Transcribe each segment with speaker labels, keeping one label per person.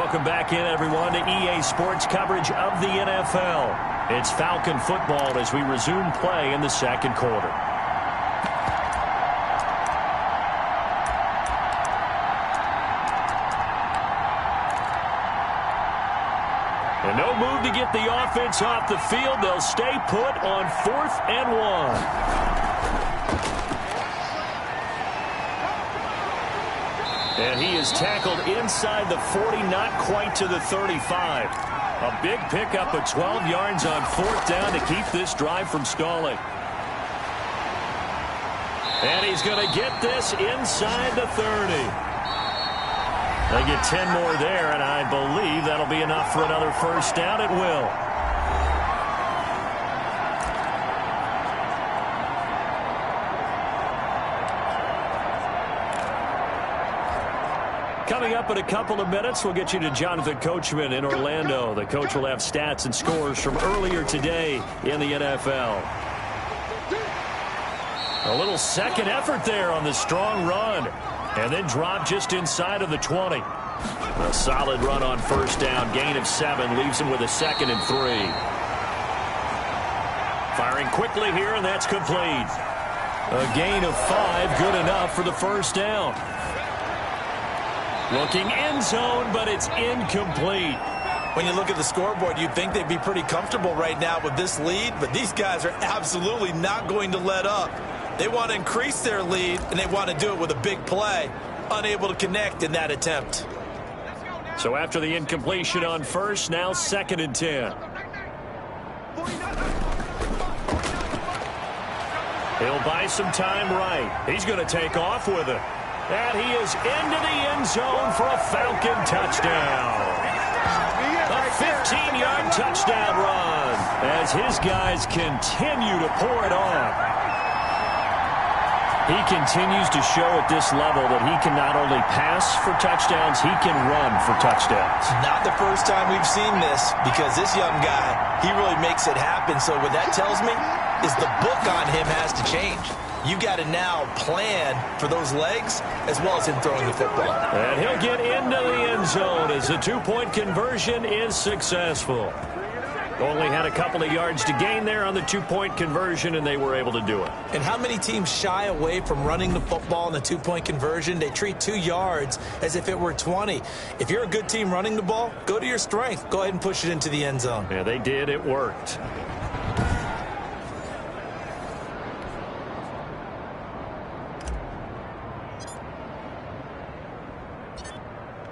Speaker 1: Welcome back in, everyone, to EA Sports coverage of the NFL. It's Falcon football as we resume play in the second quarter. And no move to get the offense off the field. They'll stay put on 4th and 1. And he is tackled inside the 40, not quite to the 35. A big pickup of 12 yards on 4th down to keep this drive from stalling. And he's going to get this inside the 30. They get 10 more there, and I believe that'll be enough for another first down. It will. Coming up in a couple of minutes, we'll get you to Jonathan Coachman in Orlando. The coach will have stats and scores from earlier today in the NFL. A little second effort there on the strong run. And then drop just inside of the 20. A solid run on first down. Gain of 7 leaves him with a 2nd and 3. Firing quickly here, and that's complete. A gain of 5, good enough for the first down. Looking end zone, but it's incomplete.
Speaker 2: When you look at the scoreboard, you'd think they'd be pretty comfortable right now with this lead, but these guys are absolutely not going to let up. They want to increase their lead, and they want to do it with a big play. Unable to connect in that attempt.
Speaker 1: So after the incompletion on first, now 2nd and 10. He'll buy some time right. He's going to take off with it. And he is into the end zone for a Falcon touchdown. A 15-yard touchdown run as his guys continue to pour it on. He continues to show at this level that he can not only pass for touchdowns, he can run for touchdowns.
Speaker 2: Not the first time we've seen this, because this young guy, he really makes it happen. So what that tells me is the book on him has to change. You've got to now plan for those legs as well as him throwing the football.
Speaker 1: And he'll get into the end zone as the 2-point conversion is successful. Only had a couple of yards to gain there on the 2-point conversion, and they were able to do it.
Speaker 2: And how many teams shy away from running the football in the 2-point conversion? They treat 2 yards as if it were 20. If you're a good team running the ball, go to your strength. Go ahead and push it into the end zone.
Speaker 1: Yeah, they did. It worked.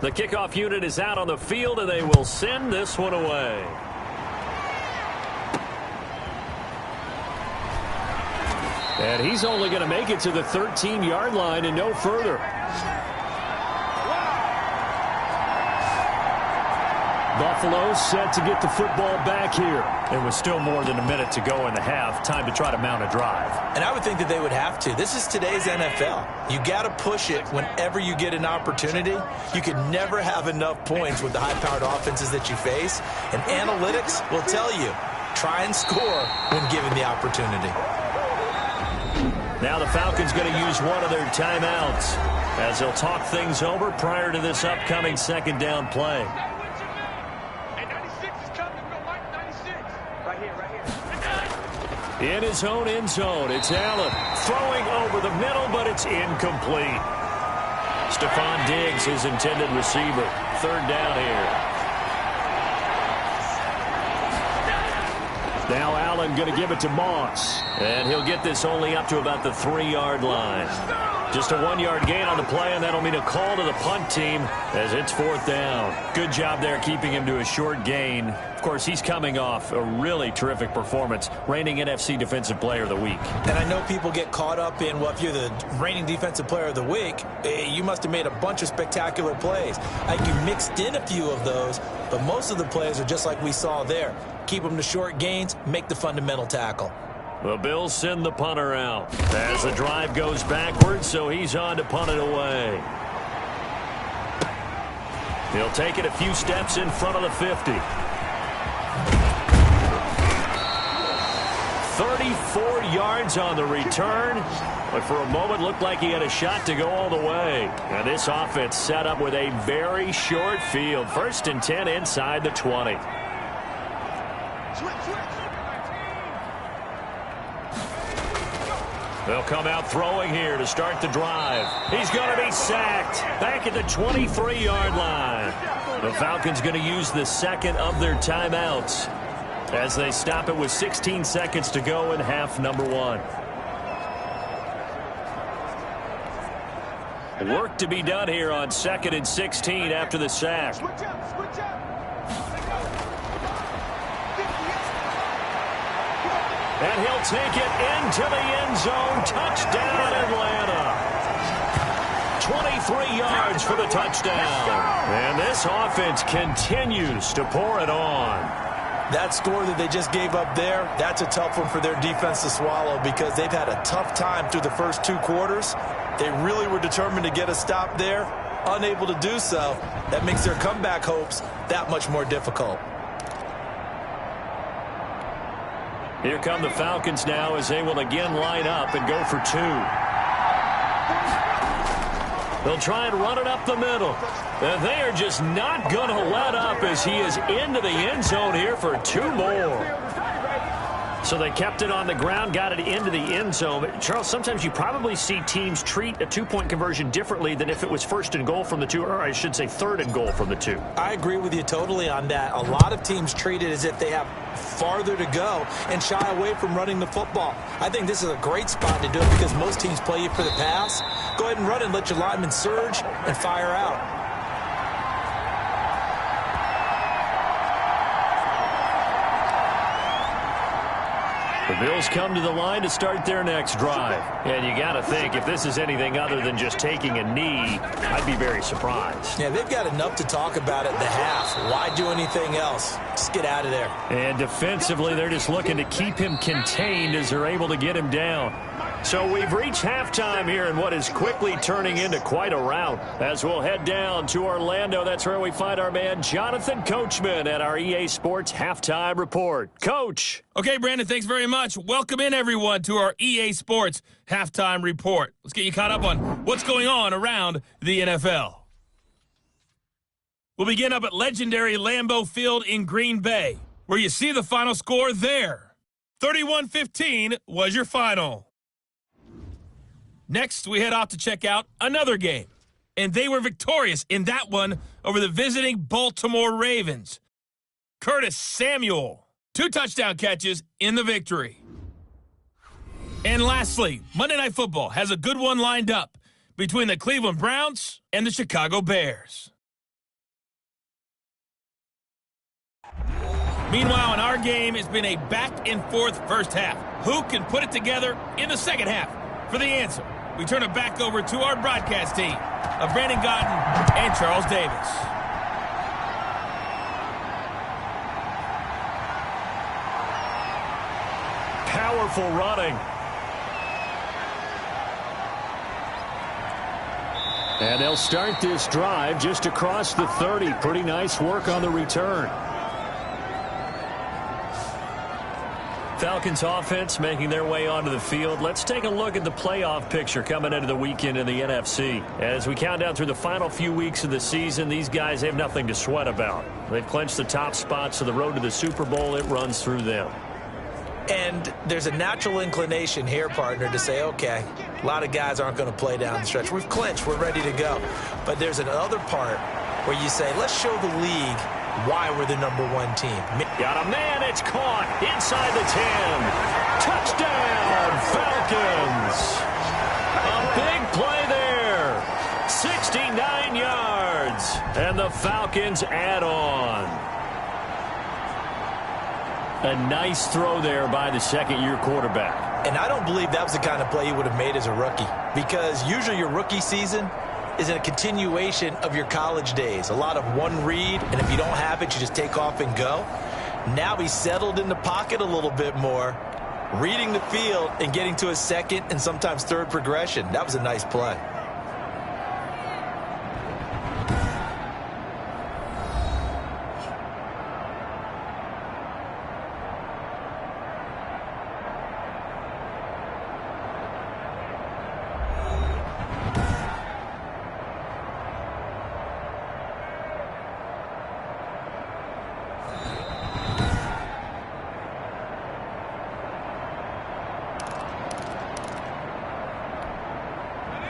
Speaker 1: The kickoff unit is out on the field, and they will send this one away. And he's only going to make it to the 13-yard line and no further. Buffalo set to get the football back here. And with still more than a minute to go in the half, time to try to mount a drive.
Speaker 2: And I would think that they would have to. This is today's NFL. You got to push it whenever you get an opportunity. You can never have enough points with the high-powered offenses that you face. And analytics will tell you, try and score when given the opportunity.
Speaker 1: Now the Falcons going to use one of their timeouts as they'll talk things over prior to this upcoming second down play. In his own end zone, it's Allen throwing over the middle, but it's incomplete. Stephon Diggs, his intended receiver. 3rd down here. Now Allen going to give it to Moss. And he'll get this only up to about the 3-yard line. Just a 1-yard gain on the play, and that'll mean a call to the punt team as it's 4th down. Good job there keeping him to a short gain. Of course, he's coming off a really terrific performance, reigning NFC Defensive Player of the Week.
Speaker 2: And I know people get caught up in, well, if you're the reigning Defensive Player of the Week, you must have made a bunch of spectacular plays. I think you mixed in a few of those, but most of the plays are just like we saw there. Keep them to short gains, make the fundamental tackle.
Speaker 1: The Bills send the punter out as the drive goes backwards, so he's on to punt it away. He'll take it a few steps in front of the 50. 34 yards on the return. But for a moment, looked like he had a shot to go all the way. And this offense set up with a very short field. 1st and 10 inside the 20. They'll come out throwing here to start the drive. He's going to be sacked back at the 23-yard line. The Falcons going to use the second of their timeouts as they stop it with 16 seconds to go in half number 1. Work to be done here on 2nd and 16 after the sack. And he'll take it into the end zone. Touchdown, Atlanta. 23 yards for the touchdown. And this offense continues to pour it on.
Speaker 2: That score that they just gave up there, that's a tough one for their defense to swallow because they've had a tough time through the first 2 quarters. They really were determined to get a stop there, unable to do so. That makes their comeback hopes that much more difficult.
Speaker 1: Here come the Falcons now as they will again line up and go for 2. They'll try and run it up the middle. And they are just not going to let up as he is into the end zone here for 2 more. So they kept it on the ground, got it into the end zone. But Charles, sometimes you probably see teams treat a 2-point conversion differently than if it was 1st and goal from the 2, or I should say 3rd and goal from the 2.
Speaker 2: I agree with you totally on that. A lot of teams treat it as if they have farther to go and shy away from running the football. I think this is a great spot to do it because most teams play you for the pass. Go ahead and run and let your linemen surge and fire out.
Speaker 1: The Bills come to the line to start their next drive. And you got to think, if this is anything other than just taking a knee, I'd be very surprised.
Speaker 2: Yeah, they've got enough to talk about at the half. Why do anything else? Just get out of there.
Speaker 1: And defensively, they're just looking to keep him contained as they're able to get him down. So we've reached halftime here in what is quickly turning into quite a rout. As we'll head down to Orlando, that's where we find our man Jonathan Coachman at our EA Sports Halftime Report. Coach.
Speaker 3: Okay, Brandon, thanks very much. Welcome in, everyone, to our EA Sports Halftime Report. Let's get you caught up on what's going on around the NFL. We'll begin up at legendary Lambeau Field in Green Bay, where you see the final score there. 31-15 was your final. Next, we head off to check out another game, and they were victorious in that one over the visiting Baltimore Ravens. Curtis Samuel, 2 touchdown catches in the victory. And lastly, Monday Night Football has a good one lined up between the Cleveland Browns and the Chicago Bears. Meanwhile, in our game, it's been a back-and-forth first half. Who can put it together in the second half? For the answer, we turn it back over to our broadcast team of Brandon Gaudin and Charles Davis.
Speaker 1: Powerful running. And they'll start this drive just across the 30. Pretty nice work on the return. Falcons offense making their way onto the field. Let's take a look at the playoff picture coming into the weekend in the NFC. As we count down through the final few weeks of the season, these guys have nothing to sweat about. They've clinched the top spots, so the road to the Super Bowl, it runs through them.
Speaker 2: And there's a natural inclination here, partner, to say, okay, a lot of guys aren't going to play down the stretch. We've clinched. We're ready to go. But there's another part where you say, let's show the league why we're the #1 team.
Speaker 1: Got a man, it's caught inside the 10. Touchdown, Falcons. A big play there. 69 yards. And the Falcons add on. A nice throw there by the second-year quarterback.
Speaker 2: And I don't believe that was the kind of play he would have made as a rookie, because usually your rookie season is a continuation of your college days. A lot of one read, and if you don't have it, you just take off and go. Now he's settled in the pocket a little bit more, reading the field and getting to a second and sometimes third progression. That was a nice play.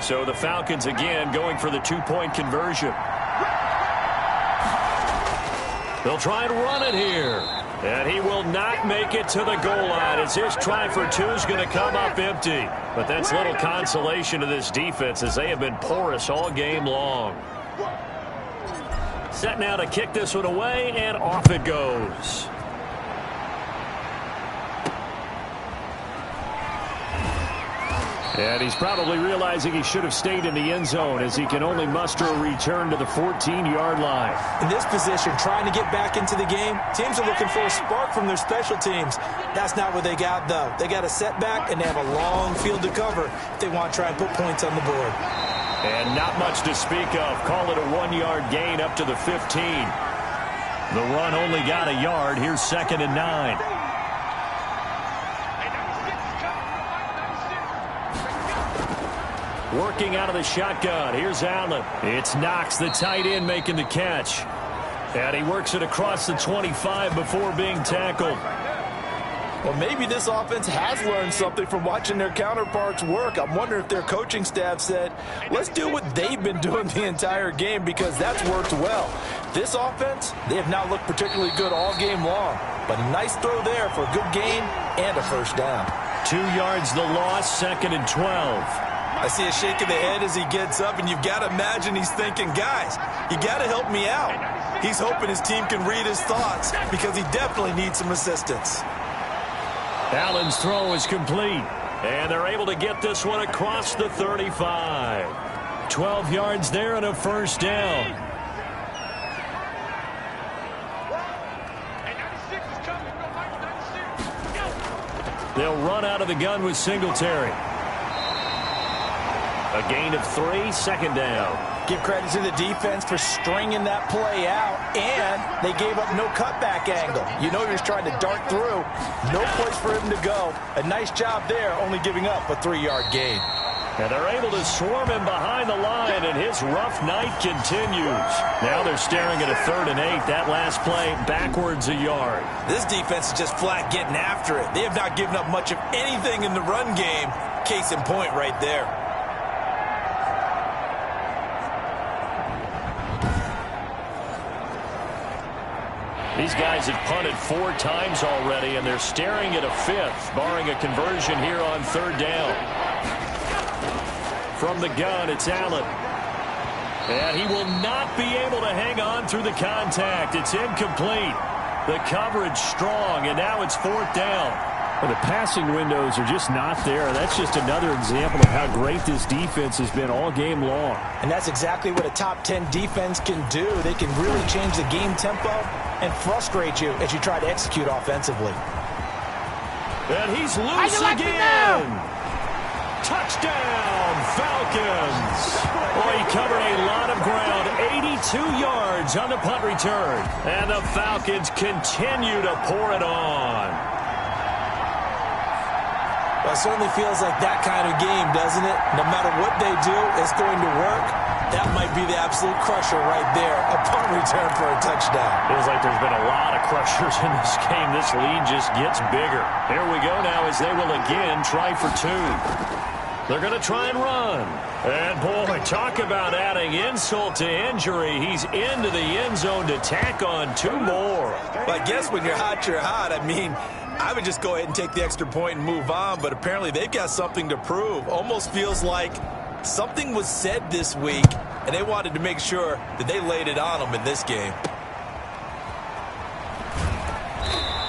Speaker 1: So the Falcons again going for the two-point conversion. They'll try and run it here. And he will not make it to the goal line as his try for two is going to come up empty. But that's little consolation to this defense as they have been porous all game long. Set now to kick this one away, and off it goes. And he's probably realizing he should have stayed in the end zone as he can only muster a return to the 14-yard line.
Speaker 2: In this position, trying to get back into the game, teams are looking for a spark from their special teams. That's not what they got, though. They got a setback, and they have a long field to cover if they want to try and put points on the board.
Speaker 1: And not much to speak of. Call it a 1-yard gain up to the 15. The run only got a yard. Here's 2nd and 9. Working out of the shotgun. Here's Allen. It's Knox, the tight end, making the catch. And he works it across the 25 before being tackled.
Speaker 2: Well, maybe this offense has learned something from watching their counterparts work. I'm wondering if their coaching staff said, let's do what they've been doing the entire game because that's worked well. This offense, they have not looked particularly good all game long. But a nice throw there for a good gain and a first down.
Speaker 1: 2 yards the loss, 2nd and 12.
Speaker 2: I see a shake of the head as he gets up, and you've got to imagine he's thinking, guys, you got to help me out. He's hoping his team can read his thoughts because he definitely needs some assistance.
Speaker 1: Allen's throw is complete, and they're able to get this one across the 35. 12 yards there and a first down. They'll run out of the gun with Singletary. A gain of 3, 2nd down.
Speaker 2: Give credit to the defense for stringing that play out, and they gave up no cutback angle. You know he was trying to dart through. No place for him to go. A nice job there, only giving up a 3-yard gain.
Speaker 1: And they're able to swarm him behind the line, and his rough night continues. Now they're staring at a 3rd and 8. That last play backwards a yard.
Speaker 2: This defense is just flat getting after it. They have not given up much of anything in the run game. Case in point right there.
Speaker 1: These guys have punted 4 times already, and they're staring at a 5th, barring a conversion here on 3rd down. From the gun, it's Allen. And he will not be able to hang on through the contact. It's incomplete. The coverage strong, and now it's 4th down. Well, the passing windows are just not there. That's just another example of how great this defense has been all game long.
Speaker 2: And that's exactly what a top 10 defense can do. They can really change the game tempo and frustrate you as you try to execute offensively.
Speaker 1: And he's loose again. Touchdown, Falcons. Boy, he covered a lot of ground, 82 yards on the punt return. And the Falcons continue to pour it on.
Speaker 2: Well, it certainly feels like that kind of game, doesn't it? No matter what they do, it's going to work. That might be the absolute crusher right there. A punt return for a touchdown.
Speaker 1: Feels like there's been a lot of crushers in this game. This lead just gets bigger. Here we go now as they will again try for 2. They're going to try and run. And, boy, talk about adding insult to injury. He's into the end zone to tack on 2 more.
Speaker 2: Well, I guess when you're hot, you're hot. I mean, I would just go ahead and take the extra point and move on, but apparently they've got something to prove. Almost feels like something was said this week, and they wanted to make sure that they laid it on them in this game.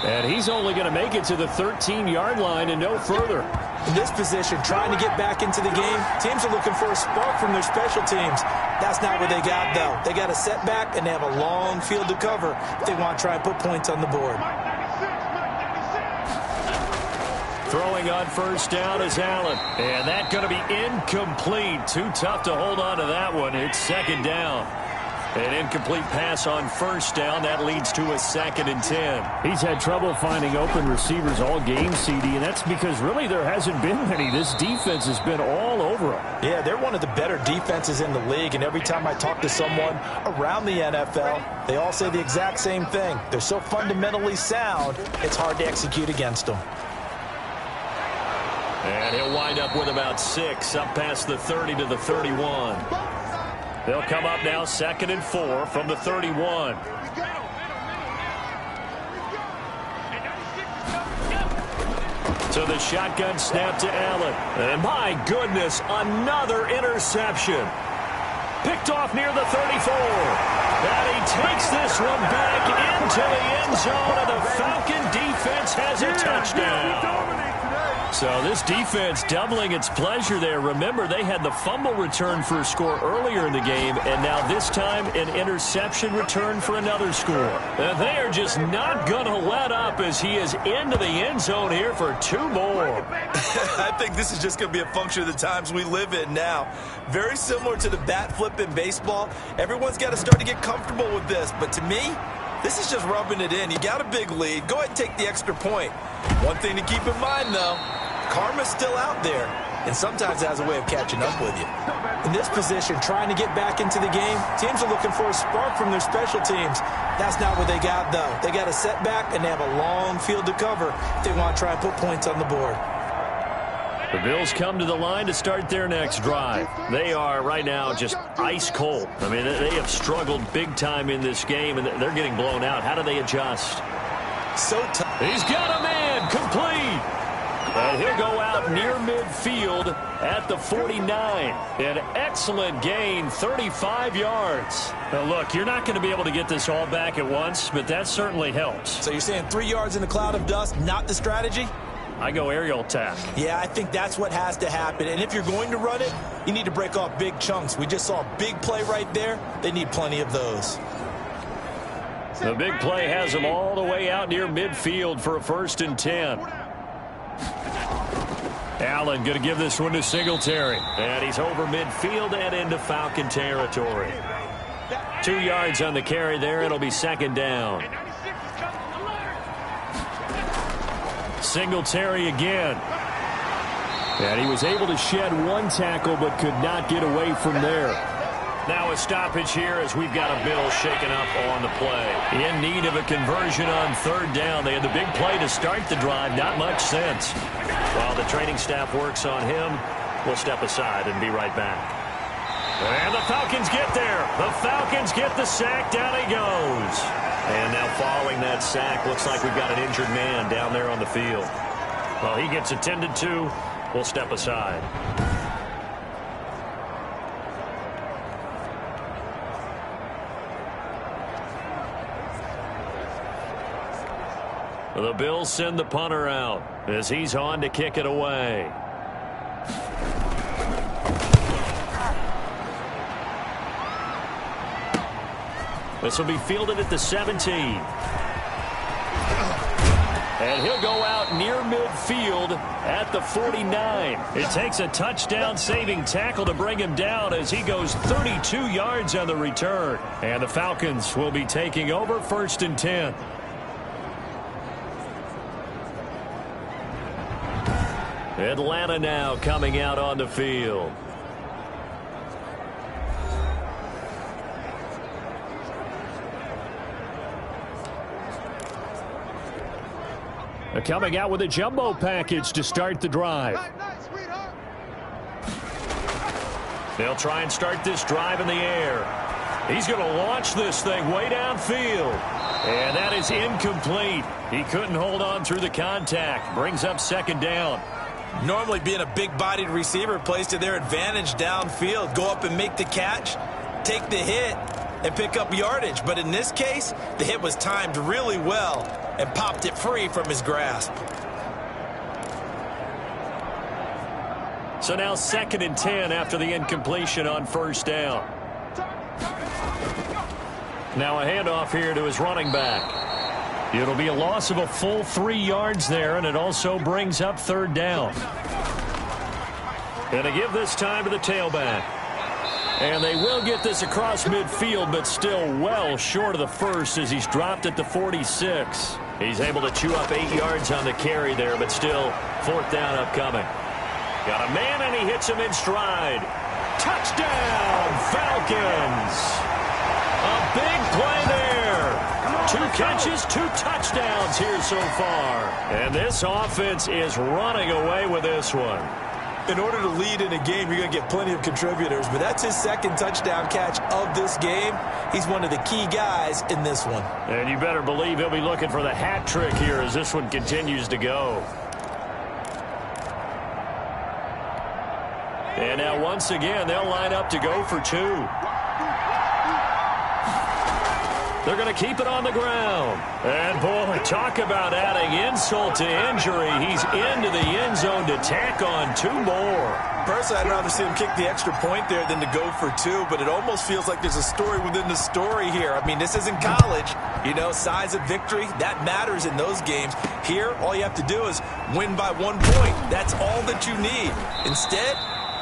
Speaker 1: And he's only going to make it to the 13-yard line and no further.
Speaker 2: In this position, trying to get back into the game, teams are looking for a spark from their special teams. That's not what they got, though. They got a setback, and they have a long field to cover if they want to try and put points on the board.
Speaker 1: Throwing on first down is Allen. And that's going to be incomplete. Too tough to hold on to that one. It's 2nd down. An incomplete pass on first down. That leads to a 2nd and 10. He's had trouble finding open receivers all game, CD, and that's because really there hasn't been many. This defense has been all over him.
Speaker 2: Yeah, they're one of the better defenses in the league, and every time I talk to someone around the NFL, they all say the exact same thing. They're so fundamentally sound, it's hard to execute against them.
Speaker 1: And he'll wind up with about 6, up past the 30 to the 31. They'll come up now 2nd and 4 from the 31. So the shotgun snap to Allen. And my goodness, another interception. Picked off near the 34. And he takes this one back into the end zone, and the Falcon defense has a touchdown. So this defense doubling its pleasure there. Remember, they had the fumble return for a score earlier in the game, and now this time an interception return for another score. And they are just not going to let up as he is into the end zone here for 2 more.
Speaker 2: I think this is just going to be a function of the times we live in now. Very similar to the bat flip in baseball. Everyone's got to start to get comfortable with this, but to me, this is just rubbing it in. You got a big lead. Go ahead and take the extra point. One thing to keep in mind, though, karma's still out there, and sometimes it has a way of catching up with you. In this position, trying to get back into the game, teams are looking for a spark from their special teams. That's not what they got, though. They got a setback, and they have a long field to cover if they want to try and put points on the board.
Speaker 1: The Bills come to the line to start their next drive. They are right now just ice cold. I mean, they have struggled big time in this game, and they're getting blown out. How do they adjust?
Speaker 2: So tough.
Speaker 1: He's got a man complete. And he'll go out near midfield at the 49. An excellent gain, 35 yards. Now, look, you're not going to be able to get this all back at once, but that certainly helps.
Speaker 2: So you're saying 3 yards in a cloud of dust, not the strategy?
Speaker 1: I go aerial attack.
Speaker 2: Yeah, I think that's what has to happen. And if you're going to run it, you need to break off big chunks. We just saw a big play right there. They need plenty of those.
Speaker 1: The big play has them all the way out near midfield for a 1st and 10. Allen going to give this one to Singletary. And he's over midfield and into Falcon territory. 2 yards on the carry there. It'll be 2nd down. Singletary again. And he was able to shed 1 tackle but could not get away from there. Now a stoppage here as we've got a Bill shaken up on the play. In need of a conversion on 3rd down. They had the big play to start the drive. Not much sense. While the training staff works on him, we'll step aside and be right back. And the Falcons get there. The Falcons get the sack. Down he goes. And now following that sack, looks like we've got an injured man down there on the field. Well, he gets attended to. We'll step aside. The Bills send the punter out as he's on to kick it away. This will be fielded at the 17. And he'll go out near midfield at the 49. It takes a touchdown-saving tackle to bring him down as he goes 32 yards on the return. And the Falcons will be taking over 1st and 10. Atlanta now coming out on the field. They're coming out with a jumbo package to start the drive. They'll try and start this drive in the air. He's going to launch this thing way downfield. And that is incomplete. He couldn't hold on through the contact. Brings up 2nd down.
Speaker 2: Normally being a big-bodied receiver plays to their advantage downfield. Go up and make the catch, take the hit, and pick up yardage. But in this case, the hit was timed really well and popped it free from his grasp.
Speaker 1: So now 2nd and 10 after the incompletion on 1st down. Now a handoff here to his running back. It'll be a loss of a full 3 yards there, and it also brings up 3rd down. And to give this time to the tailback. And they will get this across midfield, but still well short of the 1st as he's dropped at the 46. He's able to chew up 8 yards on the carry there, but still 4th down upcoming. Got a man, and he hits him in stride. Touchdown, Falcons! A big play there. 2 catches, 2 touchdowns here so far. And this offense is running away with this one.
Speaker 2: In order to lead in a game, you're going to get plenty of contributors, but that's his 2nd touchdown catch of this game. He's one of the key guys in this one.
Speaker 1: And you better believe he'll be looking for the hat trick here as this one continues to go. And now once again, they'll line up to go for 2. They're going to keep it on the ground. And, boy, talk about adding insult to injury. He's into the end zone to tack on 2 more.
Speaker 2: Personally, I'd rather see him kick the extra point there than to go for 2, but it almost feels like there's a story within the story here. I mean, this isn't college. You know, size of victory, that matters in those games. Here, all you have to do is win by 1 point. That's all that you need. Instead,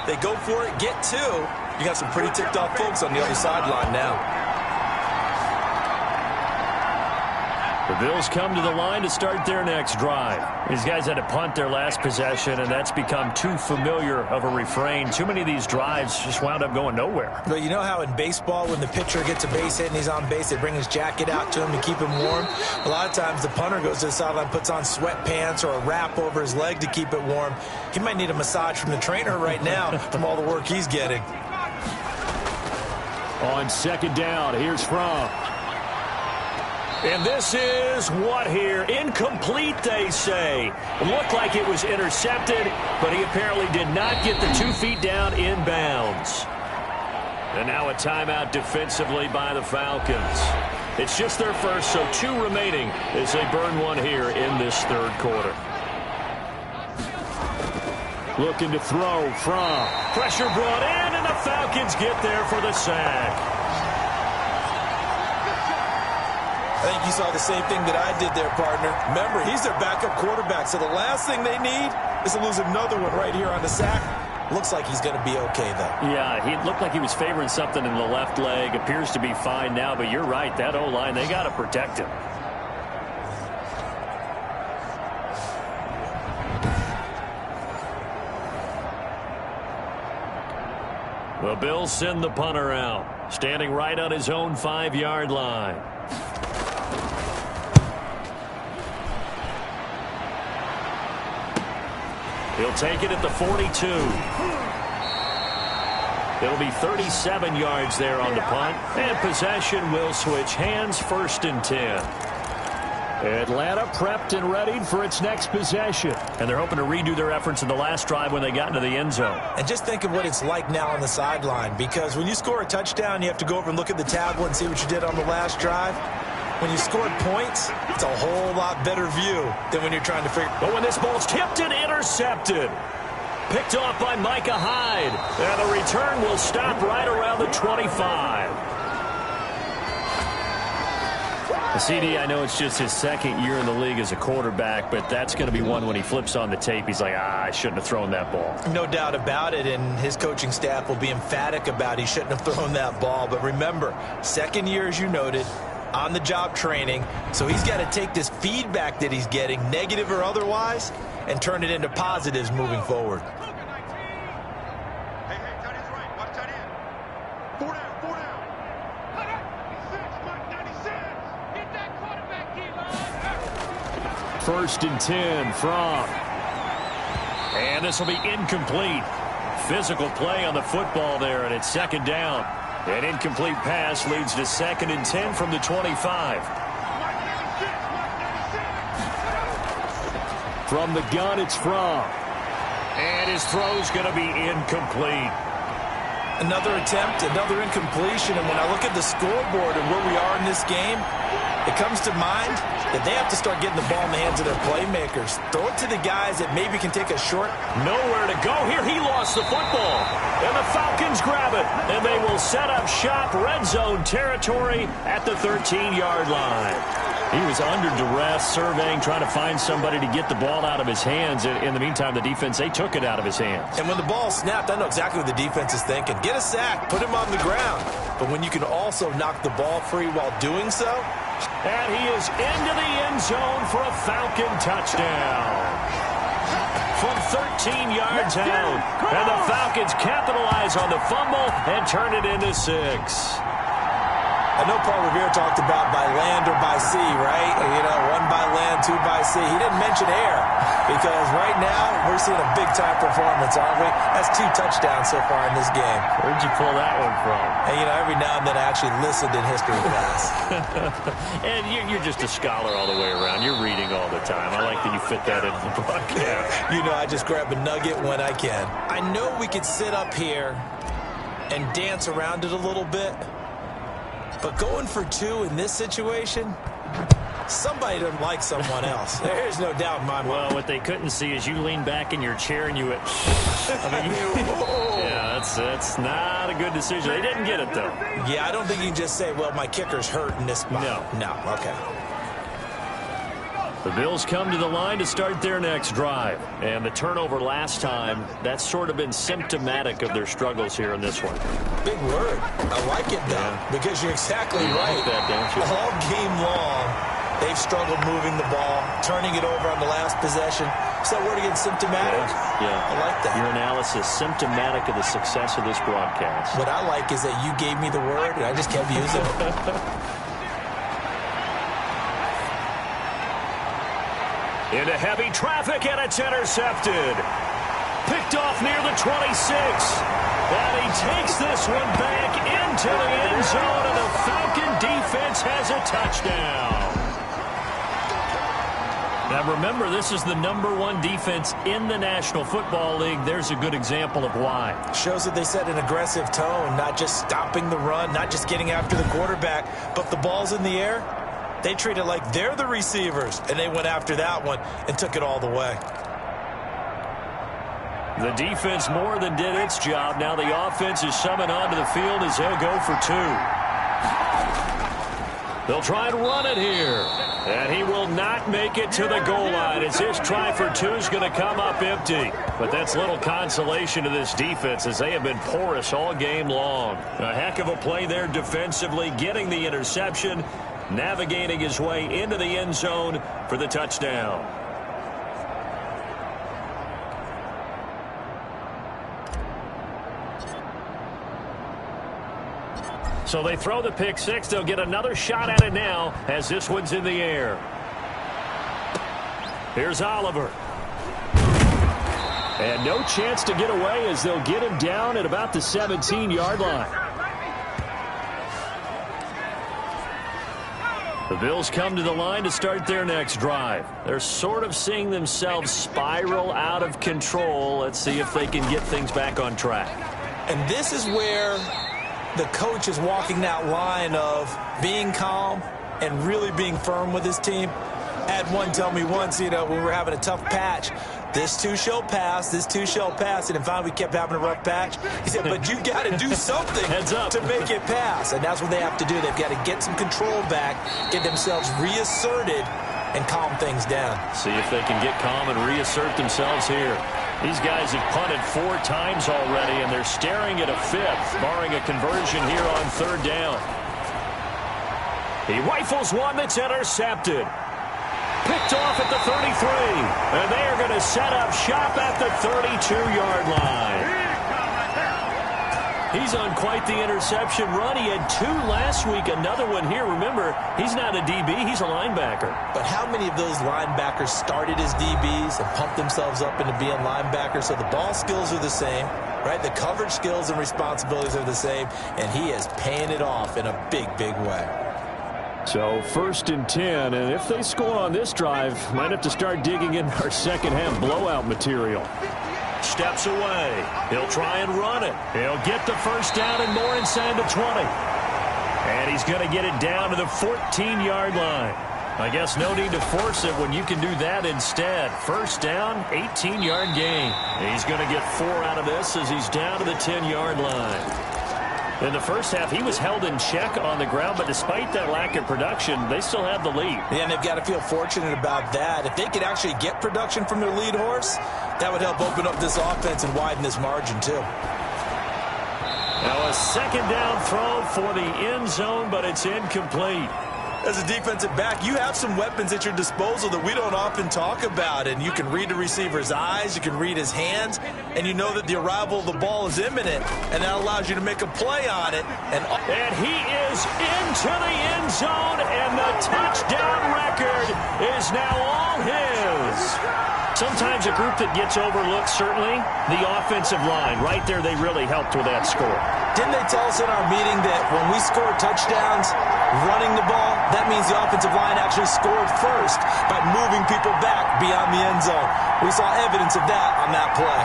Speaker 2: they go for it, get 2. You got some pretty ticked-off folks on the other sideline now.
Speaker 1: The Bills come to the line to start their next drive. These guys had to punt their last possession, and that's become too familiar of a refrain. Too many of these drives just wound up going nowhere.
Speaker 2: But you know how in baseball, when the pitcher gets a base hit and he's on base, they bring his jacket out to him to keep him warm? A lot of times the punter goes to the sideline, puts on sweatpants or a wrap over his leg to keep it warm. He might need a massage from the trainer right now from all the work he's getting.
Speaker 1: On 2nd down, here's Fromm. And this is what here? Incomplete, they say. It looked like it was intercepted, but he apparently did not get the 2 feet down in bounds. And now a timeout defensively by the Falcons. It's just their first, so 2 remaining as they burn 1 here in this 3rd quarter. Looking to throw from. Pressure brought in, and the Falcons get there for the sack.
Speaker 2: I think you saw the same thing that I did there, partner. Remember, he's their backup quarterback, so the last thing they need is to lose another one right here on the sack. Looks like he's going to be okay, though.
Speaker 1: Yeah, he looked like he was favoring something in the left leg. Appears to be fine now, but you're right. That O-line, they got to protect him. The Bills send the punter out, standing right on his own 5-yard line. He'll take it at the 42. It'll be 37 yards there on the punt. And possession will switch hands, 1st and 10. Atlanta prepped and readied for its next possession. And they're hoping to redo their efforts in the last drive when they got into the end zone.
Speaker 2: And just think of what it's like now on the sideline. Because when you score a touchdown, you have to go over and look at the tablet and see what you did on the last drive. When you scored points, it's a whole lot better view than when you're trying to figure.
Speaker 1: But when this ball's tipped and intercepted. Picked off by Micah Hyde. And the return will stop right around the 25. The CD, I know it's just his 2nd year in the league as a quarterback, but that's going to be one when he flips on the tape. He's like, I shouldn't have thrown that ball.
Speaker 2: No doubt about it, and his coaching staff will be emphatic about he shouldn't have thrown that ball. But remember, 2nd year, as you noted, on-the-job training, so he's got to take this feedback that he's getting, negative or otherwise, and turn it into positives moving forward.
Speaker 1: First and 10 from. And this will be incomplete. Physical play on the football there, and it's 2nd down. An incomplete pass leads to 2nd and 10 from the 25. From the gun, it's Fromm. And his throw's going to be incomplete.
Speaker 2: Another attempt, another incompletion, and when I look at the scoreboard and where we are in this game, it comes to mind that they have to start getting the ball in the hands of their playmakers. Throw it to the guys that maybe can take a short.
Speaker 1: Nowhere to go here. He lost the football. And the Falcons grab it. And they will set up shop, red zone territory at the 13-yard line. He was under duress, surveying, trying to find somebody to get the ball out of his hands. In the meantime, the defense, they took it out of his hands.
Speaker 2: And when the ball snapped, I know exactly what the defense is thinking. Get a sack, put him on the ground. But when you can also knock the ball free while doing so.
Speaker 1: And he is into the end zone for a Falcon touchdown. From 13 yards out. And the Falcons capitalize on the fumble and turn it into 6.
Speaker 2: I know Paul Revere talked about by land or by sea, right? You know, one by land, two by sea. He didn't mention air because right now we're seeing a big-time performance, aren't we? That's 2 touchdowns so far in this game.
Speaker 1: Where'd you pull that one from?
Speaker 2: And, you know, every now and then I actually listened in history class.
Speaker 1: And you're just a scholar all the way around. You're reading all the time. I like that you fit that into the broadcast.
Speaker 2: You know, I just grab a nugget when I can. I know we could sit up here and dance around it a little bit, but going for 2 in this situation, somebody doesn't like someone else. There's no doubt in my mind.
Speaker 1: Well, what they couldn't see is you lean back in your chair and you went, I mean, yeah, that's not a good decision. They didn't get it, though.
Speaker 2: Yeah, I don't think you can just say, well, my kicker's hurt in this spot. No, okay.
Speaker 1: The Bills come to the line to start their next drive. And the turnover last time, that's sort of been symptomatic of their struggles here in this one.
Speaker 2: Big word. I like it, though, because you're exactly right.
Speaker 1: Like that, don't you?
Speaker 2: All game long, they've struggled moving the ball, turning it over on the last possession. Is that word again, symptomatic?
Speaker 1: Yeah.
Speaker 2: I like that.
Speaker 1: Your analysis, symptomatic of the success of this broadcast.
Speaker 2: What I like is that you gave me the word, and I just kept using it.
Speaker 1: Into heavy traffic, and it's intercepted. Picked off near the 26. And he takes this one back into the end zone, and the Falcon defense has a touchdown. Now remember, this is the #1 defense in the National Football League. There's a good example of why.
Speaker 2: Shows that they set an aggressive tone, not just stopping the run, not just getting after the quarterback, but the ball's in the air. They treat it like they're the receivers, and they went after that one and took it all the way.
Speaker 1: The defense more than did its job. Now the offense is summoned onto the field as they'll go for 2. They'll try and run it here. And he will not make it to the goal line as his try for 2 is going to come up empty. But that's little consolation to this defense as they have been porous all game long. A heck of a play there defensively, getting the interception, navigating his way into the end zone for the touchdown. So they throw the pick 6. They'll get another shot at it now as this one's in the air. Here's Oliver. And no chance to get away as they'll get him down at about the 17-yard line. The Bills come to the line to start their next drive. They're sort of seeing themselves spiral out of control. Let's see if they can get things back on track.
Speaker 2: And this is where the coach is walking that line of being calm and really being firm with his team. I had one tell me once, you know, when we were having a tough patch, this too shall pass, this too shall pass. And finally we kept having a rough patch. He said, but you got to do something to make it pass. And that's what they have to do. They've got to get some control back, get themselves reasserted, and calm things down.
Speaker 1: See if they can get calm and reassert themselves here. These guys have punted 4 times already, and they're staring at a 5th, barring a conversion here on 3rd down. He rifles one that's intercepted. Picked off at the 33, and they are going to set up shop at the 32-yard line. He's on quite the interception run. He had 2 last week, another one here. Remember, he's not a DB, he's a linebacker.
Speaker 2: But how many of those linebackers started as DBs and pumped themselves up into being linebackers? So the ball skills are the same, right? The coverage skills and responsibilities are the same, and he is paying it off in a big, big way.
Speaker 1: So 1st and 10, and if they score on this drive, might have to start digging in our second half blowout material. Steps away. He'll try and run it. He'll get the 1st down and more inside the 20. And he's going to get it down to the 14-yard line. I guess no need to force it when you can do that instead. 1st down, 18-yard gain. He's going to get 4 out of this as he's down to the 10-yard line. In the first half, he was held in check on the ground, but despite that lack of production, they still have the lead.
Speaker 2: Yeah, and they've got to feel fortunate about that. If they could actually get production from their lead horse, that would help open up this offense and widen this margin, too.
Speaker 1: Now a 2nd down throw for the end zone, but it's incomplete.
Speaker 2: As a defensive back, you have some weapons at your disposal that we don't often talk about, and you can read the receiver's eyes, you can read his hands, and you know that the arrival of the ball is imminent, and that allows you to make a play on it.
Speaker 1: And he is into the end zone, and the touchdown record is now all his. Sometimes a group that gets overlooked, certainly, the offensive line. Right there, they really helped with that score.
Speaker 2: Didn't they tell us in our meeting that when we score touchdowns running the ball, that means the offensive line actually scored first by moving people back beyond the end zone? We saw evidence of that on that play.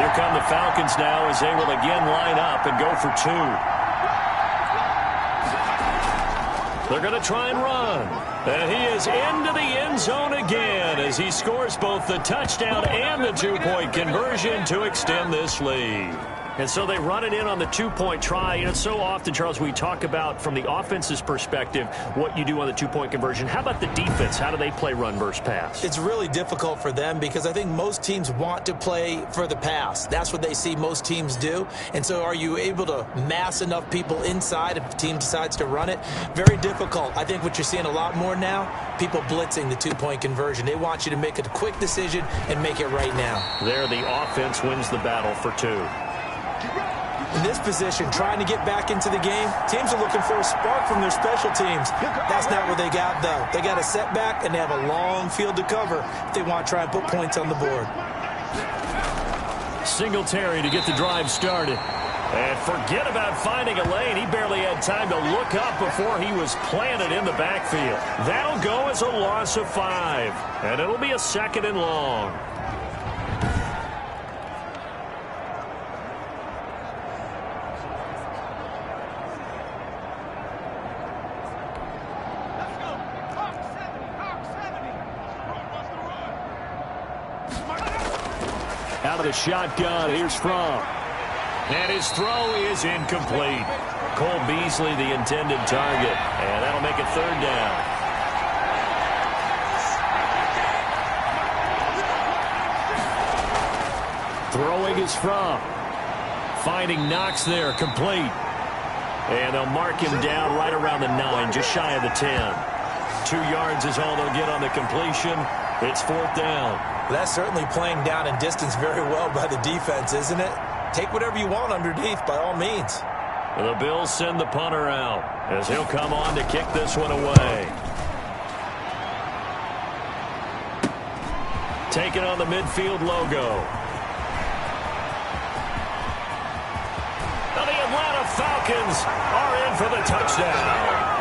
Speaker 1: Here come the Falcons now as they will again line up and go for two. They're going to try and run. And he is into the end zone again as he scores both the touchdown and the two-point conversion to extend this lead. And so they run it in on the two-point try. You know, so often, Charles, we talk about from the offense's perspective what you do on the two-point conversion. How about the defense? How do they play run versus pass?
Speaker 2: It's really difficult for them because I think most teams want to play for the pass. That's what they see most teams do. And so are you able to mass enough people inside if the team decides to run it? Very difficult. I think what you're seeing a lot more now, people blitzing the two-point conversion. They want you to make a quick decision and make it right now.
Speaker 1: There, the offense wins the battle for two.
Speaker 2: In this position, trying to get back into the game, teams are looking for a spark from their special teams. That's not what they got, though. They got a setback, and they have a long field to cover if they want to try and put points on the board.
Speaker 1: Singletary to get the drive started. And forget about finding a lane. He barely had time to look up before he was planted in the backfield. That'll go as a loss of 5. And it'll be a 2nd and long. Out of the shotgun, here's Fromm. And his throw is incomplete. Cole Beasley, the intended target. And that'll make it 3rd down. Throwing is Fromm. Finding Knox there, complete. And they'll mark him down right around the 9, just shy of the 10. 2 yards is all they'll get on the completion. It's 4th down.
Speaker 2: That's certainly playing down in distance very well by the defense, isn't it? Take whatever you want underneath, by all means.
Speaker 1: The Bills send the punter out as he'll come on to kick this one away. Taking on the midfield logo. And the Atlanta Falcons are in for the touchdown.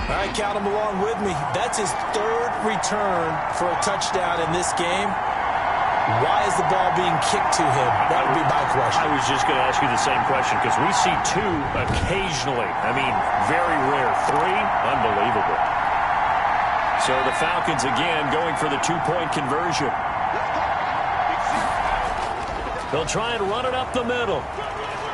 Speaker 2: All right, count him along with me. That's his 3rd return for a touchdown in this game. Why is the ball being kicked to him? That would be my question.
Speaker 1: I was just going to ask you the same question because we see 2 occasionally. I mean, very rare. 3, unbelievable. So the Falcons again going for the two-point conversion. They'll try and run it up the middle.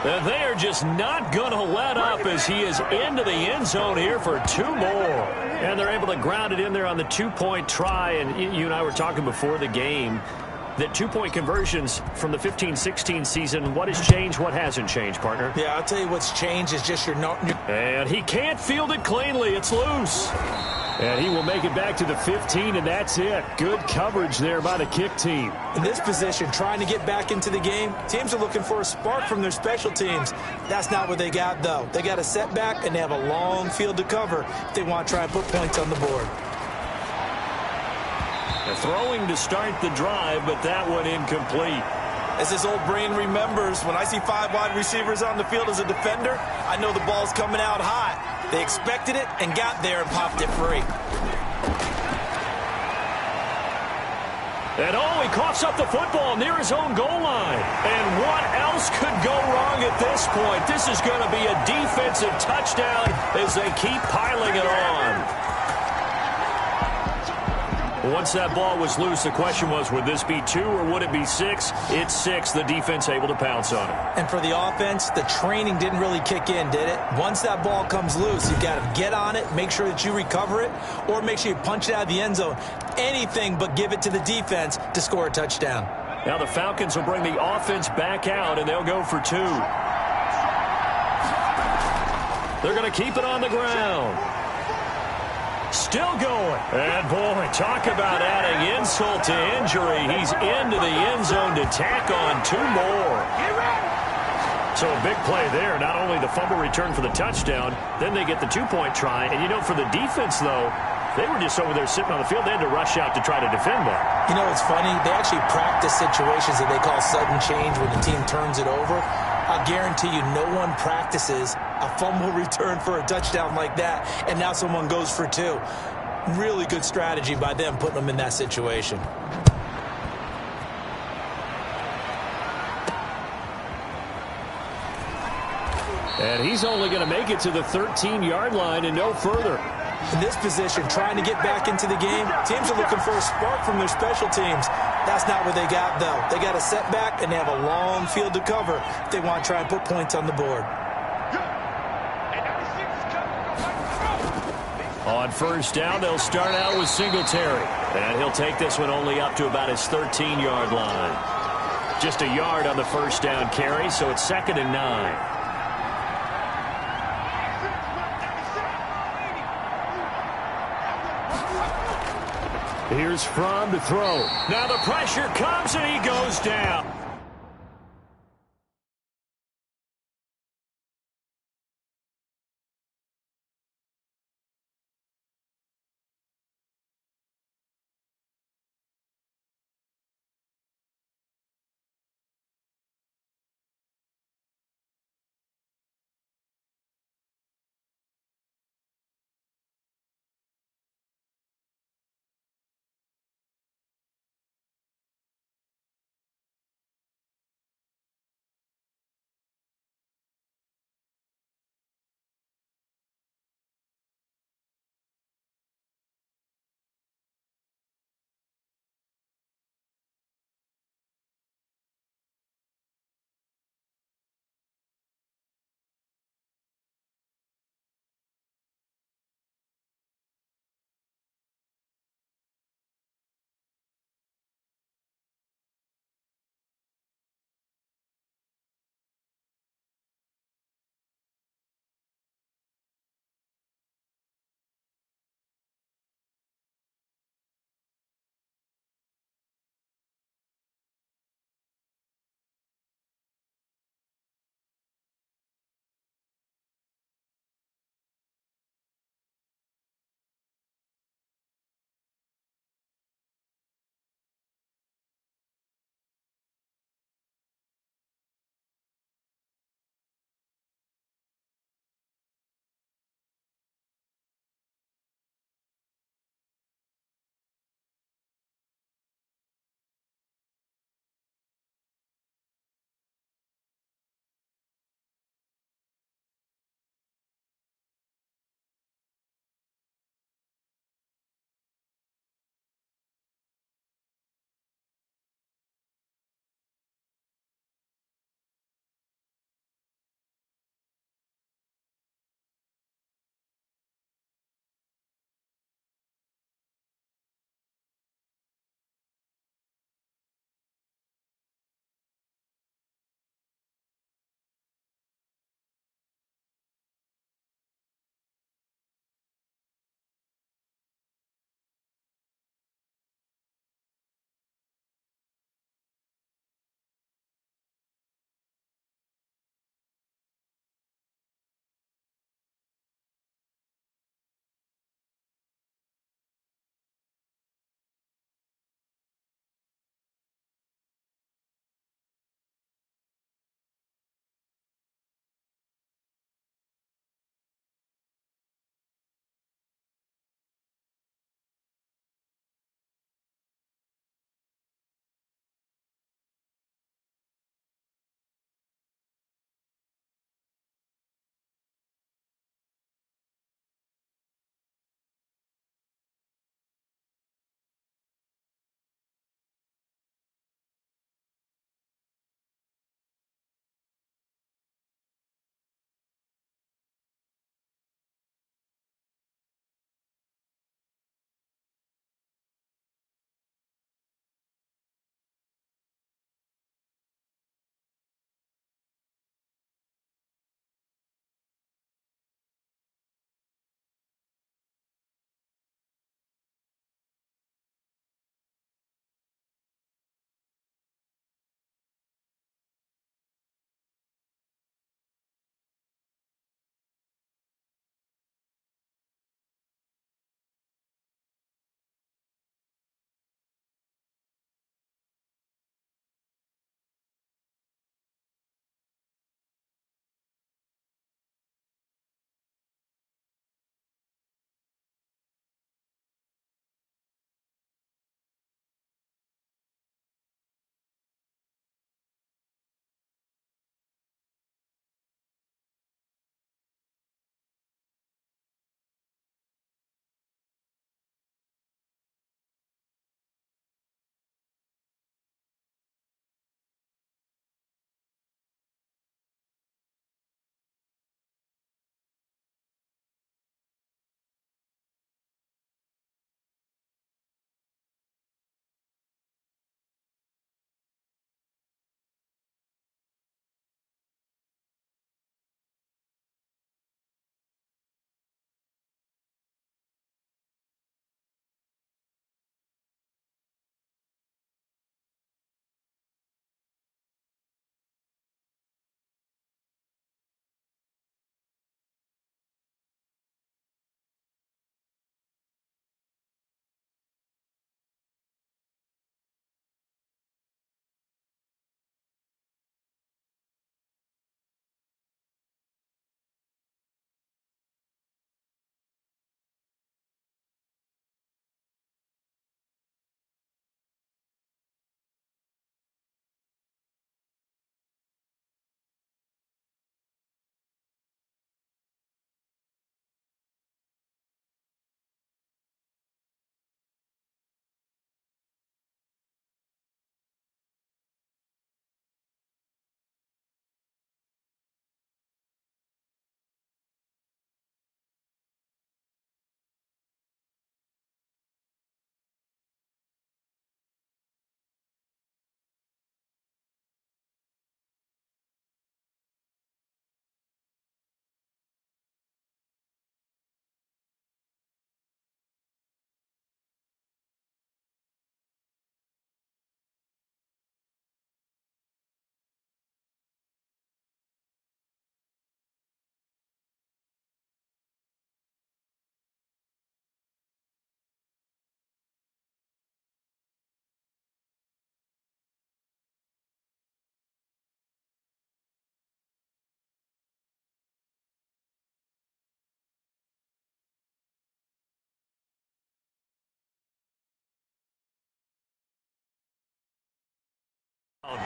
Speaker 1: And they are just not going to let up as he is into the end zone here for 2 more. And they're able to ground it in there on the two-point try. And you and I were talking before the game that two-point conversions from the 15-16 season, what has changed, what hasn't changed, partner?
Speaker 2: Yeah, I'll tell you what's changed is just your...
Speaker 1: And he can't field it cleanly. It's loose. And he will make it back to the 15, and that's it. Good coverage there by the kick team.
Speaker 2: In this position, trying to get back into the game, teams are looking for a spark from their special teams. That's not what they got, though. They got a setback, and they have a long field to cover if they want to try and put points on the board.
Speaker 1: They're throwing to start the drive, but that one incomplete.
Speaker 2: As his old brain remembers, when I see 5 wide receivers on the field as a defender, I know the ball's coming out hot. They expected it and got there and popped it free.
Speaker 1: And he coughs up the football near his own goal line. And what else could go wrong at this point? This is going to be a defensive touchdown as they keep piling it on. Once that ball was loose, the question was, would this be 2 or would it be 6? It's 6. The defense able to pounce on it.
Speaker 2: And for the offense, the training didn't really kick in, did it? Once that ball comes loose, you've got to get on it, make sure that you recover it, or make sure you punch it out of the end zone. Anything but give it to the defense to score a touchdown.
Speaker 1: Now the Falcons will bring the offense back out, and they'll go for 2. They're going to keep it on the ground. Still going. And, boy, talk about adding insult to injury. He's into the end zone to tack on 2 more. So a big play there. Not only the fumble return for the touchdown, then they get the 2-point try. And, you know, for the defense, though, they were just over there sitting on the field. They had to rush out to try to defend that.
Speaker 2: You know, it's funny. They actually practice situations that they call sudden change when the team turns it over. I guarantee you no one practices a fumble return for a touchdown like that, and now someone goes for 2. Really good strategy by them putting them in that situation.
Speaker 1: And he's only going to make it to the 13-yard line and no further.
Speaker 2: In this position, trying to get back into the game, teams are looking for a spark from their special teams. That's not what they got, though. They got a setback, and they have a long field to cover if they want to try and put points on the board.
Speaker 1: On first down, they'll start out with Singletary. And he'll take this one only up to about his 13-yard line. Just a yard on the first down carry, so it's 2nd and 9. Here's Fromm to throw. Now the pressure comes and he goes down.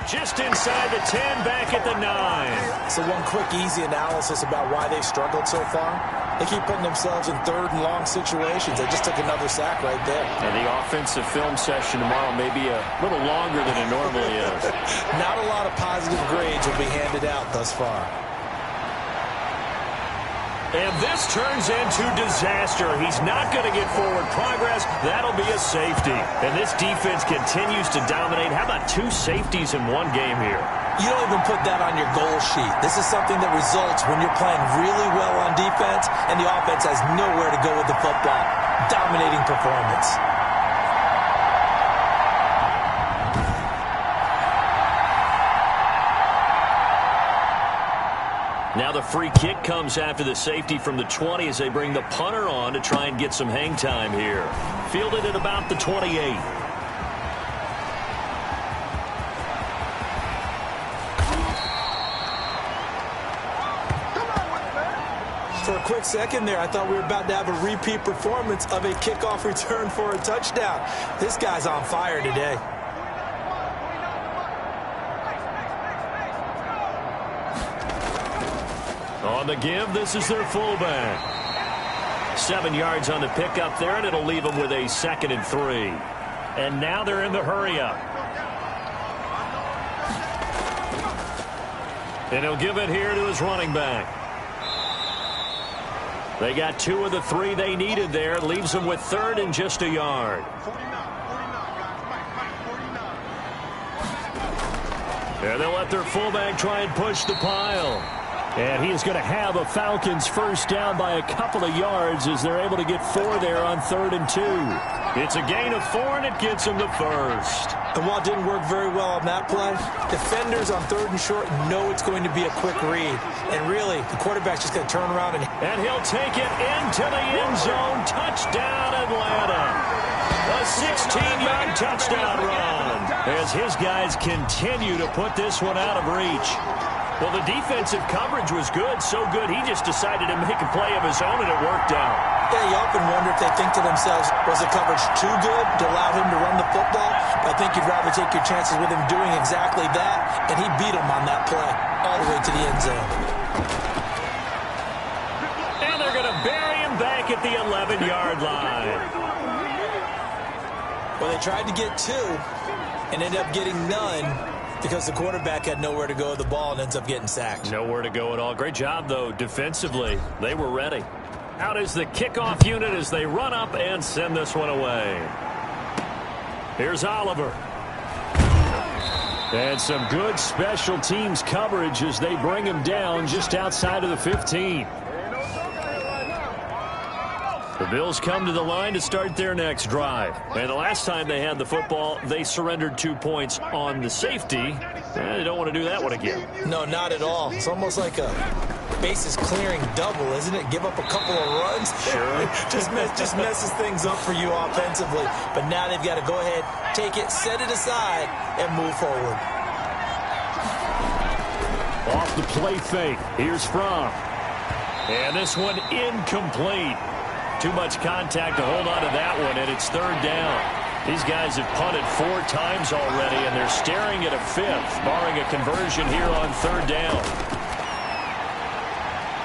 Speaker 1: Just inside the 10, back at the 9.
Speaker 2: So one quick, easy analysis about why they've struggled so far. They keep putting themselves in third and long situations. They just took another sack right there.
Speaker 1: And the offensive film session tomorrow may be a little longer than it normally is.
Speaker 2: Not a lot of positive grades will be handed out thus far.
Speaker 1: And this turns into disaster. He's not going to get forward progress. That'll be a safety. And this defense continues to dominate. How about 2 safeties in one game here?
Speaker 2: You don't even put that on your goal sheet. This is something that results when you're playing really well on defense and the offense has nowhere to go with the football. Dominating performance.
Speaker 1: Now the free kick comes after the safety from the 20 as they bring the punter on to try and get some hang time here. Fielded at about the 28.
Speaker 2: For a quick second there, I thought we were about to have a repeat performance of a kickoff return for a touchdown. This guy's on fire today.
Speaker 1: On the give, this is their fullback. 7 yards on the pickup there, and it'll leave them with a 2nd and 3. And now they're in the hurry-up. And he'll give it here to his running back. They got 2 of the 3 they needed there. Leaves them with 3rd and just a yard. And they'll let their fullback try and push the pile. And he is going to have a Falcons first down by a couple of yards as they're able to get 4 there on 3rd and 2. It's a gain of 4, and it gets him the first.
Speaker 2: And while it didn't work very well on that play, defenders on 3rd and short know it's going to be a quick read. And really, the quarterback's just going to turn around and
Speaker 1: he'll take it into the end zone. Touchdown, Atlanta. A 16-yard touchdown run as his guys continue to put this one out of reach. Well, the defensive coverage was good, so good he just decided to make a play of his own, and it worked out.
Speaker 2: Yeah, you often wonder if they think to themselves, was the coverage too good to allow him to run the football? But I think you'd rather take your chances with him doing exactly that, and he beat him on that play all the way to the end zone.
Speaker 1: And they're going to bury him back at the 11-yard line.
Speaker 2: Well, they tried to get 2 and ended up getting none, because the quarterback had nowhere to go with the ball and ends up getting sacked.
Speaker 1: Nowhere to go at all. Great job, though, defensively. They were ready. Out is the kickoff unit as they run up and send this one away. Here's Oliver. And some good special teams coverage as they bring him down just outside of the 15. The Bills come to the line to start their next drive. And the last time they had the football, they surrendered 2 points on the safety. They don't want to do that one again.
Speaker 2: No, not at all. It's almost like a bases clearing double, isn't it? Give up a couple of runs.
Speaker 1: Sure.
Speaker 2: just messes things up for you offensively. But now they've got to go ahead, take it, set it aside, and move forward.
Speaker 1: Off the play fake. Here's Fromm. And this one incomplete. Too much contact to hold on to that one, and it's 3rd down. These guys have punted 4 times already, and they're staring at a 5th, barring a conversion here on 3rd down.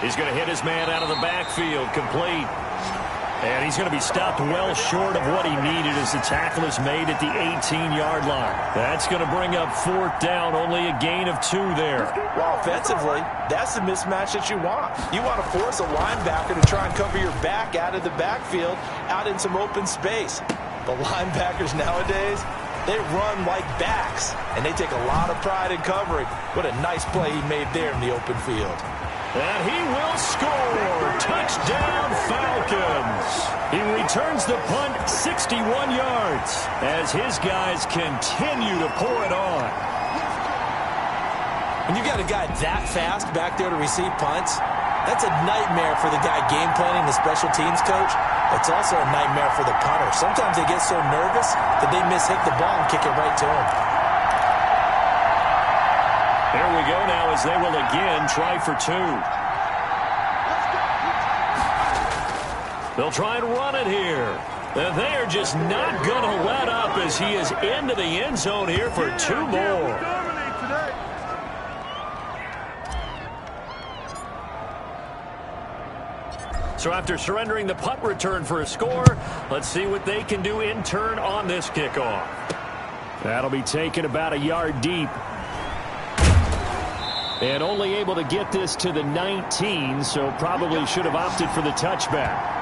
Speaker 1: He's going to hit his man out of the backfield, complete. And he's going to be stopped well short of what he needed as the tackle is made at the 18-yard line. That's going to bring up 4th down, only a gain of 2 there.
Speaker 2: Well, offensively, that's the mismatch that you want. You want to force a linebacker to try and cover your back out of the backfield, out in some open space. But linebackers nowadays, they run like backs, and they take a lot of pride in covering. What a nice play he made there in the open field.
Speaker 1: And he will score. Touchdown, Falcons. He returns the punt 61 yards as his guys continue to pour it on.
Speaker 2: When you got a guy that fast back there to receive punts, that's a nightmare for the guy game planning, the special teams coach. It's also a nightmare for the punter. Sometimes they get so nervous that they miss-hit the ball and kick it right to him.
Speaker 1: Here we go now as they will again try for 2. They'll try and run it here. And they are just not going to let up as he is into the end zone here for 2 more. So after surrendering the punt return for a score, let's see what they can do in turn on this kickoff. That'll be taken about a yard deep. And only able to get this to the 19, so probably should have opted for the touchback.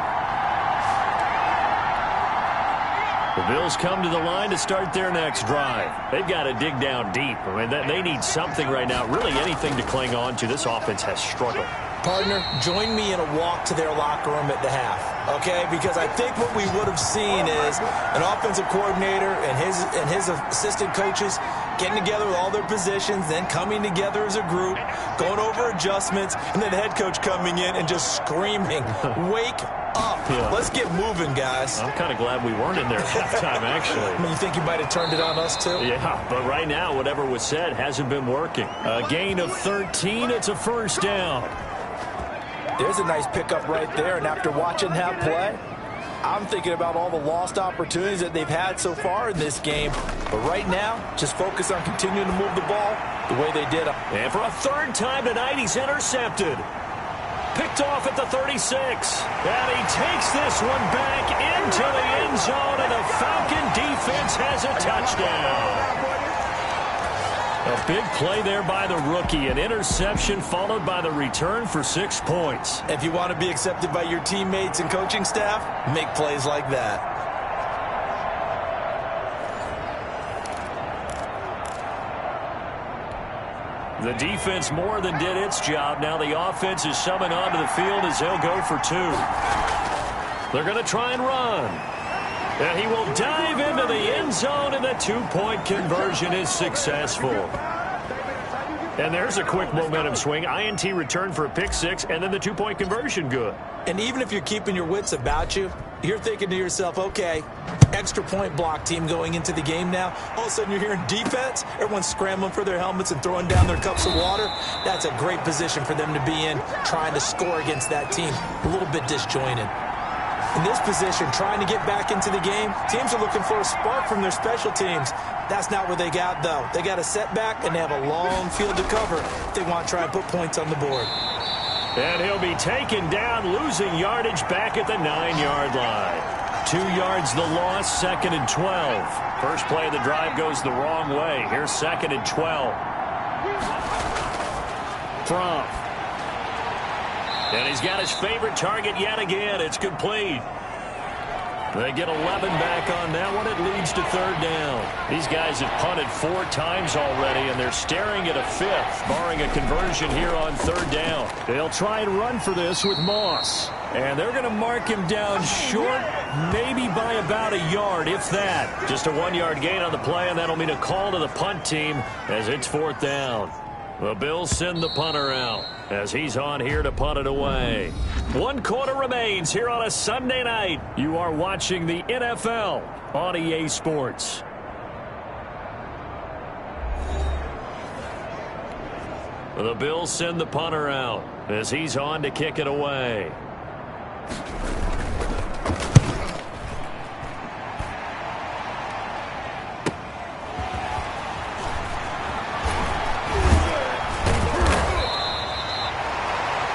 Speaker 1: The Bills come to the line to start their next drive. They've got to dig down deep. I mean, they need something right now, really anything to cling on to. This offense has struggled.
Speaker 2: Partner, join me in a walk to their locker room at the half, okay? Because I think what we would have seen is an offensive coordinator and his assistant coaches getting together with all their positions, then coming together as a group, going over adjustments, and then the head coach coming in and just screaming, wake up. Yeah. Let's get moving, guys.
Speaker 1: I'm kind of glad we weren't in there at halftime, actually.
Speaker 2: I mean, you think you might have turned it on us, too?
Speaker 1: Yeah, but right now, whatever was said hasn't been working. A gain of 13, it's a first down.
Speaker 2: There's a nice pickup right there, and after watching that play, I'm thinking about all the lost opportunities that they've had so far in this game. But right now, just focus on continuing to move the ball the way they did.
Speaker 1: And for a third time tonight, he's intercepted. Picked off at the 36. And he takes this one back into the end zone, and the Falcon defense has a touchdown. A big play there by the rookie. An interception followed by the return for 6 points.
Speaker 2: If you want to be accepted by your teammates and coaching staff, make plays like that.
Speaker 1: The defense more than did its job. Now the offense is summoned onto the field as they'll go for 2. They're going to try and run. And he will dive into the end zone, and the 2-point conversion is successful. And there's a quick momentum swing. INT return for a pick 6, and then the 2-point conversion good.
Speaker 2: And even if you're keeping your wits about you, you're thinking to yourself, okay, extra point block team going into the game now. All of a sudden you're hearing defense. Everyone's scrambling for their helmets and throwing down their cups of water. That's a great position for them to be in, trying to score against that team. A little bit disjointed. In this position, trying to get back into the game, teams are looking for a spark from their special teams. That's not what they got, though. They got a setback, and they have a long field to cover if they want to try and put points on the board.
Speaker 1: And he'll be taken down, losing yardage back at the 9-yard line. 2 yards the loss, 2nd and 12. First play of the drive goes the wrong way. Here's 2nd and 12. From. And he's got his favorite target yet again. It's complete. They get 11 back on that one. It leads to 3rd down. These guys have punted 4 times already, and they're staring at a 5th, barring a conversion here on 3rd down. They'll try and run for this with Moss. And they're going to mark him down short, maybe by about a yard, if that. Just a 1-yard gain on the play, and that'll mean a call to the punt team as it's 4th down. The Bills send the punter out as he's on here to punt it away. 1 quarter remains here on a Sunday night. You are watching the NFL on EA Sports. The Bills send the punter out as he's on to kick it away.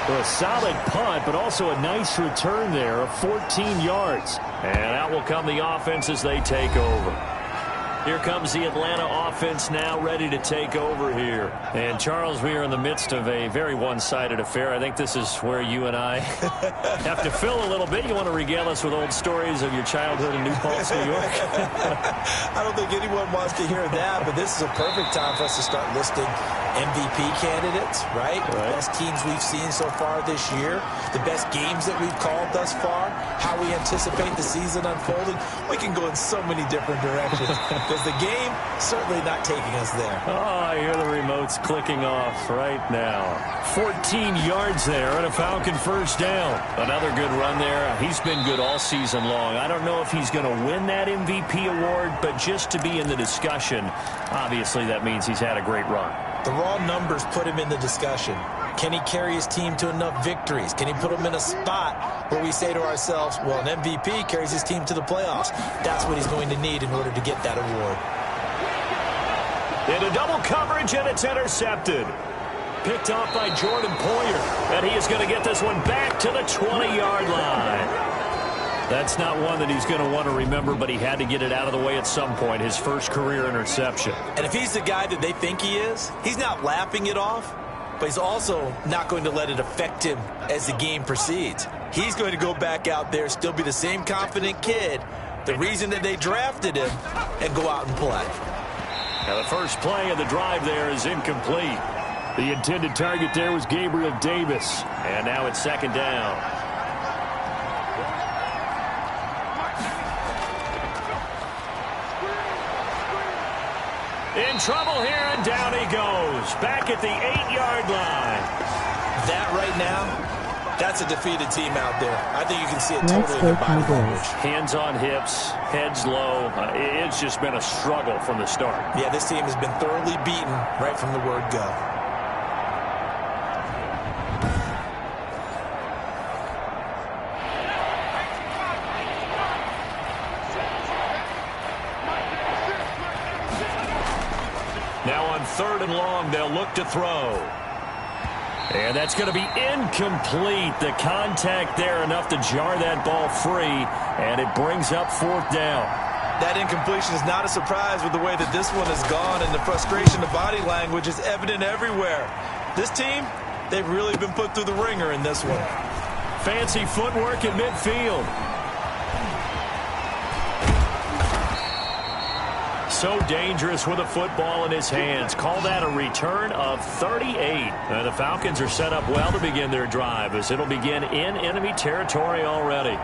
Speaker 1: A solid punt, but also a nice return there of 14 yards. And out will come the offense as they take over. Here comes the Atlanta offense now ready to take over here. And, Charles, we are in the midst of a very one-sided affair. I think this is where you and I have to fill a little bit. You want to regale us with old stories of your childhood in New Paltz, New York?
Speaker 2: I don't think anyone wants to hear that, but this is a perfect time for us to start listing MVP candidates, right? The best teams we've seen so far this year, the best games that we've called thus far, how we anticipate the season unfolding. We can go in so many different directions because the game certainly not taking us there.
Speaker 1: Oh, I hear the remotes clicking off right now. 14 yards there and a Falcon first down. Another good run there. He's been good all season long. I don't know if he's going to win that MVP award, but just to be in the discussion, obviously that means he's had a great run.
Speaker 2: The raw numbers put him in the discussion. Can he carry his team to enough victories? Can he put them in a spot where we say to ourselves, well, an MVP carries his team to the playoffs. That's what he's going to need in order to get that award.
Speaker 1: Into double coverage, and it's intercepted. picked off by Jordan Poyer. And he is going to get this one back to the 20-yard line. That's not one that he's going to want to remember, but he had to get it out of the way at some point, his first career interception.
Speaker 2: And if he's the guy that they think he is, he's not laughing it off, but he's also not going to let it affect him as the game proceeds. He's going to go back out there, still be the same confident kid, the reason that they drafted him, and go out and play.
Speaker 1: Now the first play of the drive there is incomplete. The intended target there was Gabriel Davis. And now it's second down. In trouble here, and down he goes. Back at the 8-yard line.
Speaker 2: That right now, that's a defeated team out there. I think you can see it totally in their body language.
Speaker 1: Hands on hips, heads low. It's just been a struggle from the start.
Speaker 2: Yeah, this team has been thoroughly beaten right from the word go.
Speaker 1: Now on 3rd and long, they'll look to throw. And that's going to be incomplete. The contact there enough to jar that ball free, and it brings up 4th down.
Speaker 2: That incompletion is not a surprise with the way that this one has gone, and the frustration of body language is evident everywhere. This team, they've really been put through the ringer in this one.
Speaker 1: Fancy footwork in midfield. So dangerous with a football in his hands. Call that a return of 38. The Falcons are set up well to begin their drive as it'll begin in enemy territory already.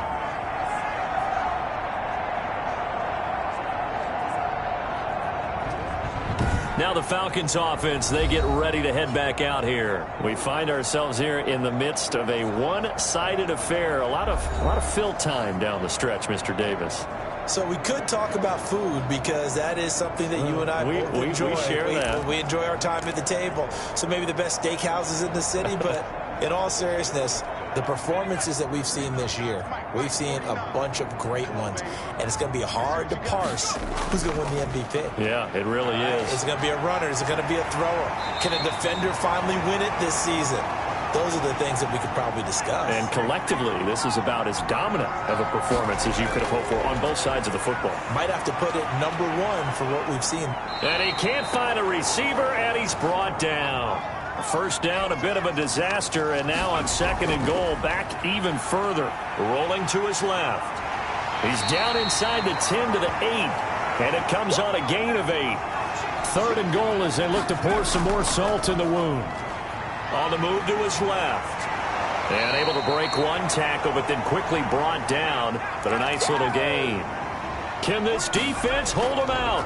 Speaker 1: Now the Falcons offense, they get ready to head back out here. We find ourselves here in the midst of a one-sided affair. A lot of fill time down the stretch, Mr. Davis.
Speaker 2: So we could talk about food because that is something that you and I both enjoy.
Speaker 1: We share that.
Speaker 2: We enjoy our time at the table. So maybe the best steakhouses in the city, but in all seriousness, the performances that we've seen this year, we've seen a bunch of great ones, and it's going to be hard to parse who's going to win the MVP.
Speaker 1: Yeah, it really is.
Speaker 2: Is it going to be a runner? Is it going to be a thrower? Can a defender finally win it this season? Those are the things that we could probably discuss.
Speaker 1: And collectively, this is about as dominant of a performance as you could have hoped for on both sides of the football.
Speaker 2: Might have to put it number 1 for what we've seen.
Speaker 1: And he can't find a receiver, and he's brought down. First down, a bit of a disaster, and now on 2nd and goal, back even further, rolling to his left. He's down inside the 10 to the 8, and it comes on a gain of 8. 3rd and goal as they look to pour some more salt in the wound. On the move to his left. And able to break one tackle, but then quickly brought down. But a nice little gain. Can this defense hold him out?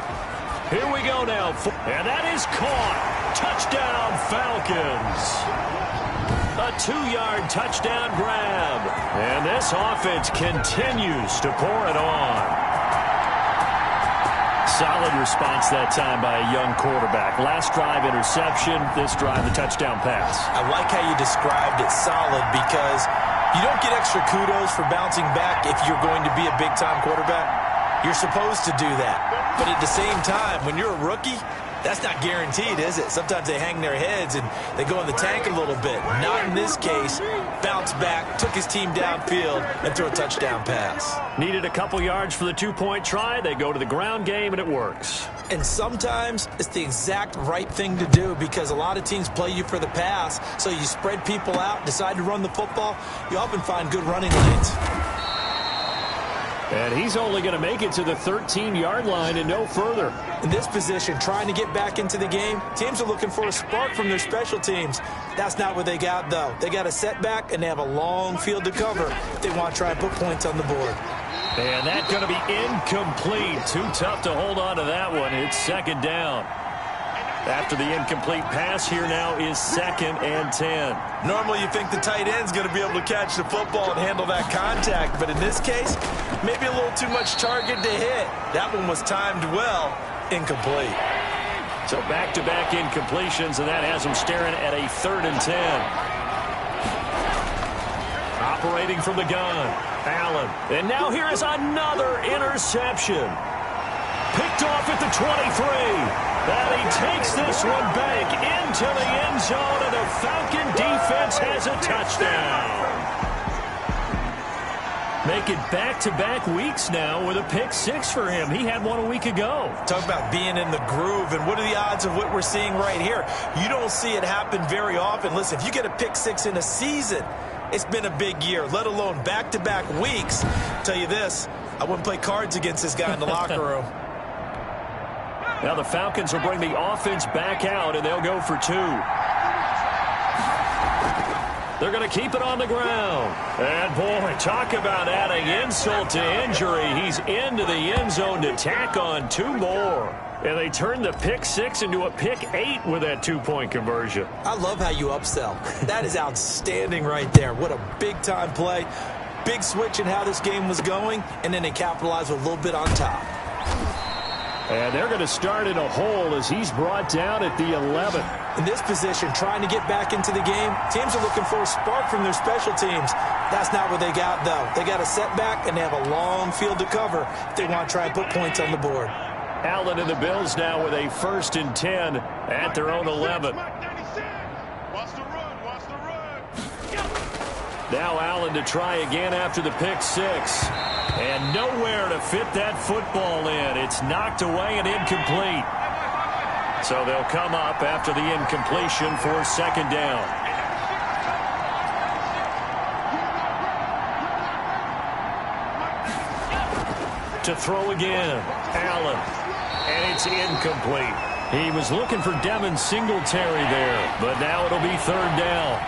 Speaker 1: Here we go now. And that is caught. Touchdown, Falcons. A 2-yard touchdown grab. And this offense continues to pour it on. Solid response that time by a young quarterback. Last drive, interception. This drive, the touchdown pass.
Speaker 2: I like how you described it solid because you don't get extra kudos for bouncing back if you're going to be a big-time quarterback. You're supposed to do that. But at the same time, when you're a rookie, that's not guaranteed, is it? Sometimes they hang their heads and they go in the tank a little bit. Not in this case. Bounced back, took his team downfield, and threw a touchdown pass.
Speaker 1: Needed a couple yards for the 2-point try. They go to the ground game, and it works.
Speaker 2: And sometimes it's the exact right thing to do because a lot of teams play you for the pass. So you spread people out, decide to run the football. You often find good running lanes.
Speaker 1: And he's only going to make it to the 13-yard line and no further.
Speaker 2: In this position, trying to get back into the game, teams are looking for a spark from their special teams. That's not what they got, though. They got a setback, and they have a long field to cover if they want to try and put points on the board.
Speaker 1: And that's going to be incomplete. Too tough to hold on to that one. It's 2nd down. After the incomplete pass, here now is 2nd and 10.
Speaker 2: Normally you think the tight end's going to be able to catch the football and handle that contact, but in this case, maybe a little too much target to hit. That one was timed well, incomplete.
Speaker 1: So back-to-back incompletions, and that has him staring at a 3rd and 10. Operating from the gun, Allen. And now here is another interception. picked off at the 23. And he takes this one back into the end zone, and the Falcon defense has a touchdown. Make it back-to-back weeks now with a pick six for him. He had one a week ago.
Speaker 2: Talk about being in the groove, and what are the odds of what we're seeing right here? You don't see it happen very often. Listen, if you get a pick six in a season, it's been a big year, let alone back-to-back weeks. I'll tell you this, I wouldn't play cards against this guy in the locker room.
Speaker 1: Now the Falcons will bring the offense back out, and they'll go for two. They're going to keep it on the ground. And, boy, talk about adding insult to injury. He's into the end zone to tack on two more. And they turned the pick six into a pick 8 with that two-point conversion.
Speaker 2: I love how you upsell. That is outstanding right there. What a big-time play. Big switch in how this game was going, and then they capitalized with a little bit on top.
Speaker 1: And they're going to start in a hole as he's brought down at the 11.
Speaker 2: In this position, trying to get back into the game, teams are looking for a spark from their special teams. That's not what they got, though. They got a setback, and they have a long field to cover if they want to try and put points on the board.
Speaker 1: Allen and the Bills now with a 1st and 10 at their own 11. Now Allen to try again after the pick six. And nowhere to fit that football in. It's knocked away and incomplete. So they'll come up after the incompletion for 2nd down. To throw again, Allen. And it's incomplete. He was looking for Devin Singletary there, but now it'll be 3rd down.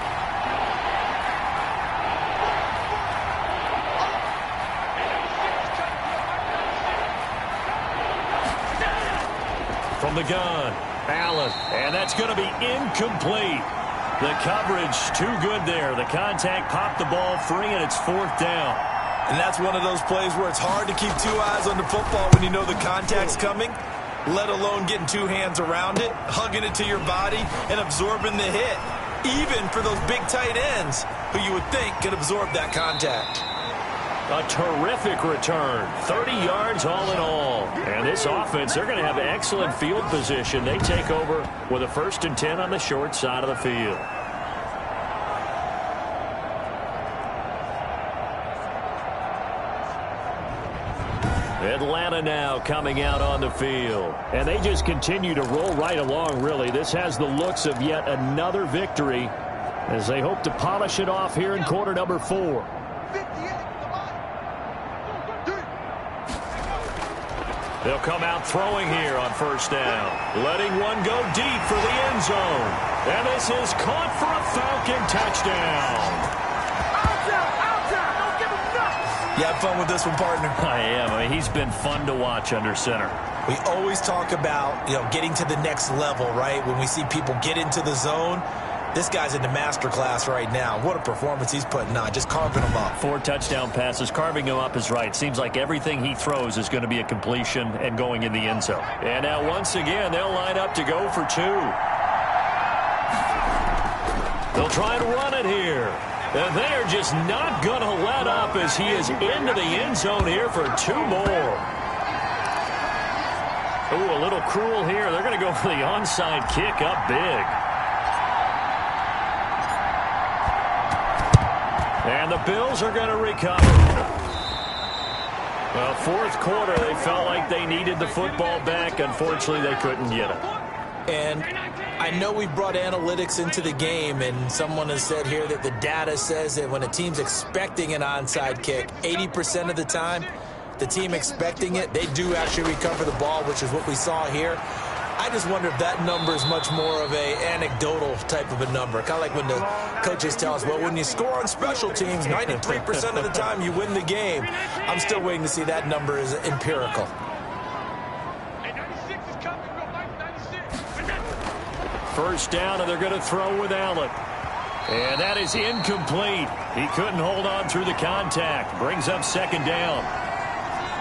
Speaker 1: From the gun, Allen, and that's going to be incomplete. The coverage too good there. The contact popped the ball free, and it's 4th down.
Speaker 2: And that's one of those plays where it's hard to keep two eyes on the football when you know the contact's coming, let alone getting two hands around it, hugging it to your body, and absorbing the hit, even for those big tight ends who you would think could absorb that contact.
Speaker 1: A terrific return, 30 yards all in all. And this offense, they're going to have excellent field position. They take over with a 1st and 10 on the short side of the field. Atlanta now coming out on the field. And they just continue to roll right along, really. This has the looks of yet another victory as they hope to polish it off here in quarter number 4. They'll come out throwing here on 1st down. Letting one go deep for the end zone. And this is caught for a Falcon touchdown.
Speaker 2: You have fun with this one, partner?
Speaker 1: I am. I mean, he's been fun to watch under center.
Speaker 2: We always talk about, getting to the next level, right? When we see people get into the zone, this guy's in the master class right now. What a performance he's putting on, just carving them up.
Speaker 1: 4 touchdown passes. Carving him up is right. Seems like everything he throws is going to be a completion and going in the end zone. And now once again, they'll line up to go for 2. They'll try and run it here. And they are just not going to let up as he is into the end zone here for 2 more. Ooh, a little cruel here. They're going to go for the onside kick up big. And the Bills are going to recover. Well, 4th quarter, they felt like they needed the football back. Unfortunately, they couldn't get it.
Speaker 2: And I know we brought analytics into the game, and someone has said here that the data says that when a team's expecting an onside kick, 80% of the time, the team expecting it, they do actually recover the ball, which is what we saw here. I just wonder if that number is much more of a anecdotal type of a number. Kind of like when the coaches tell us, well, when you score on special teams, 93% of the time you win the game. I'm still waiting to see that number is empirical.
Speaker 1: First down, and they're going to throw with Allen. And that is incomplete. He couldn't hold on through the contact. Brings up 2nd down.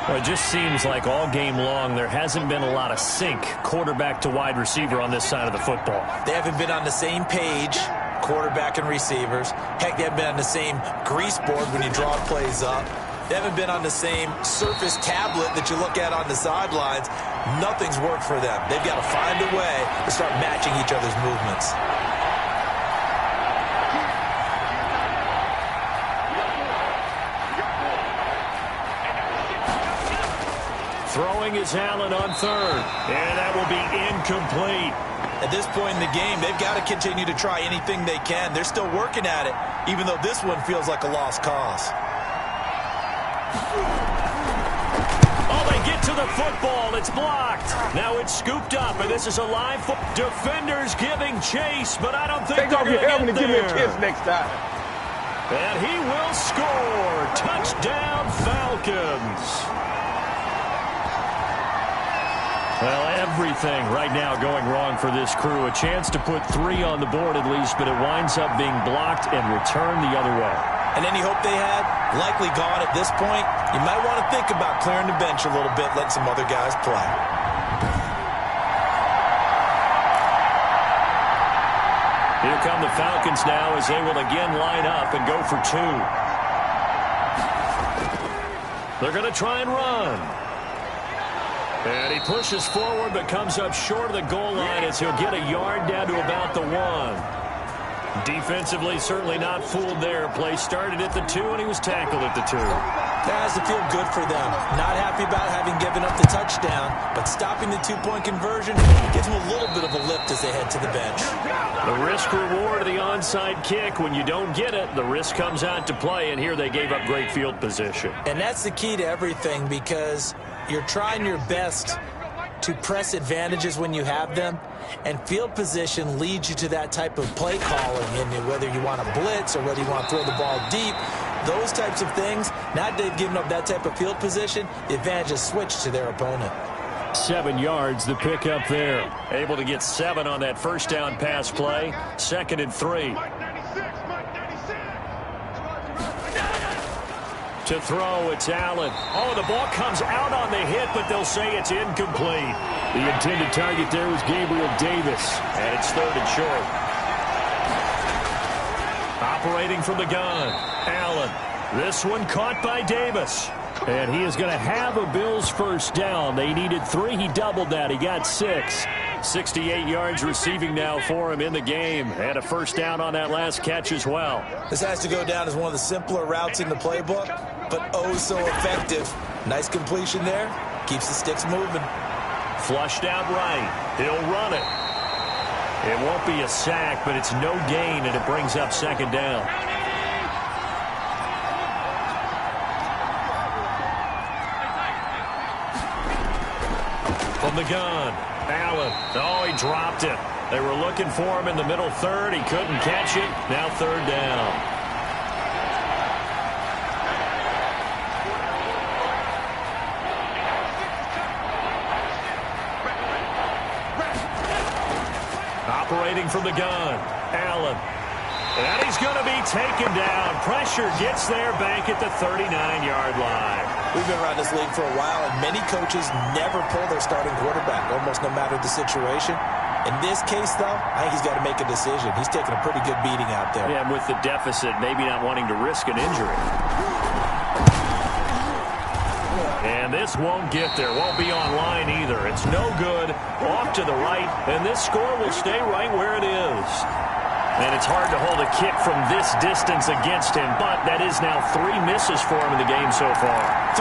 Speaker 1: Well, it just seems like all game long there hasn't been a lot of sync quarterback to wide receiver on this side of the football.
Speaker 2: They haven't been on the same page, quarterback and receivers. Heck, they haven't been on the same grease board when you draw plays up. They haven't been on the same Surface tablet that you look at on the sidelines. Nothing's worked for them. They've got to find a way to start matching each other's movements.
Speaker 1: Throwing is Allen on third, and that will be incomplete.
Speaker 2: At this point in the game, they've got to continue to try anything they can. They're still working at it, even though this one feels like a lost cause.
Speaker 1: Oh, they get to the football. It's blocked. Now it's scooped up, and this is a live defenders giving chase, but I don't think they're going to get there.
Speaker 4: Give me a kiss next time.
Speaker 1: And he will score. Touchdown, Falcons. Well, everything right now going wrong for this crew. A chance to put 3 on the board at least, but it winds up being blocked and returned the other way.
Speaker 2: And any hope they had, likely gone at this point. You might want to think about clearing the bench a little bit, letting some other guys play.
Speaker 1: Here come the Falcons now as they will again line up and go for 2. They're going to try and run. And he pushes forward but comes up short of the goal line as he'll get a yard down to about the 1. Defensively, certainly not fooled there. Play started at the 2, and he was tackled at the 2.
Speaker 2: That has to feel good for them. Not happy about having given up the touchdown, but stopping the 2-point conversion gives them a little bit of a lift as they head to the bench.
Speaker 1: The risk-reward of the onside kick. When you don't get it, the risk comes out to play, and here they gave up great field position.
Speaker 2: And that's the key to everything, because you're trying your best to press advantages when you have them, and field position leads you to that type of play calling, and whether you want to blitz or whether you want to throw the ball deep, those types of things. Now that they've given up that type of field position, the advantage is switched to their opponent.
Speaker 1: 7 yards, the pickup there. Able to get 7 on that first down pass play. 2nd and 3. To throw, it's Allen. Oh, the ball comes out on the hit, but they'll say it's incomplete. The intended target there was Gabriel Davis, and it's 3rd and short. Operating from the gun, Allen. This one caught by Davis. And he is going to have a Bills first down. They needed 3. He doubled that. He got 6. 68 yards receiving now for him in the game. And a first down on that last catch as well.
Speaker 2: This has to go down as one of the simpler routes in the playbook, but oh so effective. Nice completion there. Keeps the sticks moving.
Speaker 1: Flushed out right. He'll run it. It won't be a sack, but it's no gain, and it brings up 2nd down. From the gun, Allen. Oh, he dropped it. They were looking for him in the middle 3rd. He couldn't catch it. Now 3rd down. Operating from the gun, Allen. And he's going to be taken down. Pressure gets there back at the 39-yard line.
Speaker 2: We've been around this league for a while, and many coaches never pull their starting quarterback, almost no matter the situation. In this case, though, I think he's got to make a decision. He's taking a pretty good beating out there.
Speaker 1: Yeah, and with the deficit, maybe not wanting to risk an injury. And this won't get there. Won't be on line either. It's no good. Off to the right, and this score will stay right where it is. And it's hard to hold a kick from this distance against him, but that is now 3 misses for him in the game so far.
Speaker 2: 3!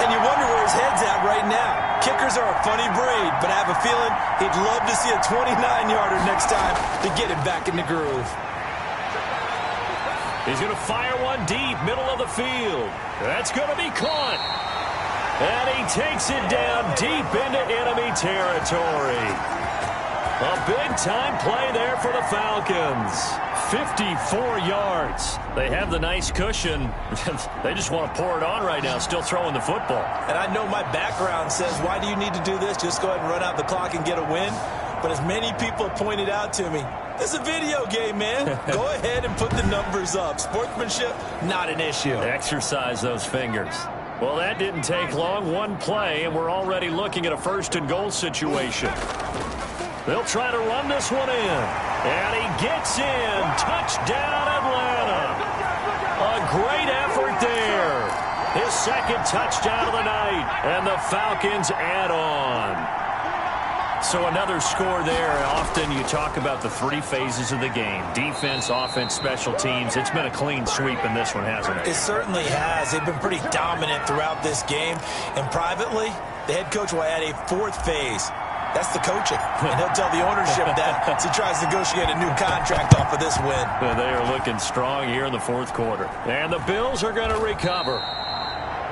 Speaker 2: And you wonder where his head's at right now. Kickers are a funny breed, but I have a feeling he'd love to see a 29-yarder next time to get him back in the groove.
Speaker 1: He's going to fire one deep, middle of the field. That's going to be caught. And he takes it down deep into enemy territory. A big-time play there for the Falcons. 54 yards. They have the nice cushion. They just want to pour it on right now, still throwing the football.
Speaker 2: And I know my background says, why do you need to do this? Just go ahead and run out the clock and get a win. But as many people pointed out to me, this is a video game, man. Go ahead and put the numbers up. Sportsmanship, not an issue.
Speaker 1: Exercise those fingers. Well, that didn't take long. One play, and we're already looking at a 1st and goal situation. They'll try to run this one in. And he gets in. Touchdown, Atlanta. A great effort there. his second touchdown of the night, and the Falcons add on. So another score there. Often you talk about the three phases of the game: defense, offense, special teams. It's been a clean sweep in this one, hasn't it?
Speaker 2: It certainly has. They've been pretty dominant throughout this game. And privately, the head coach will add a fourth phase. That's the coaching. And he'll tell the ownership that as he tries to negotiate a new contract off of this win.
Speaker 1: They are looking strong here in the fourth quarter. And the Bills are going to recover.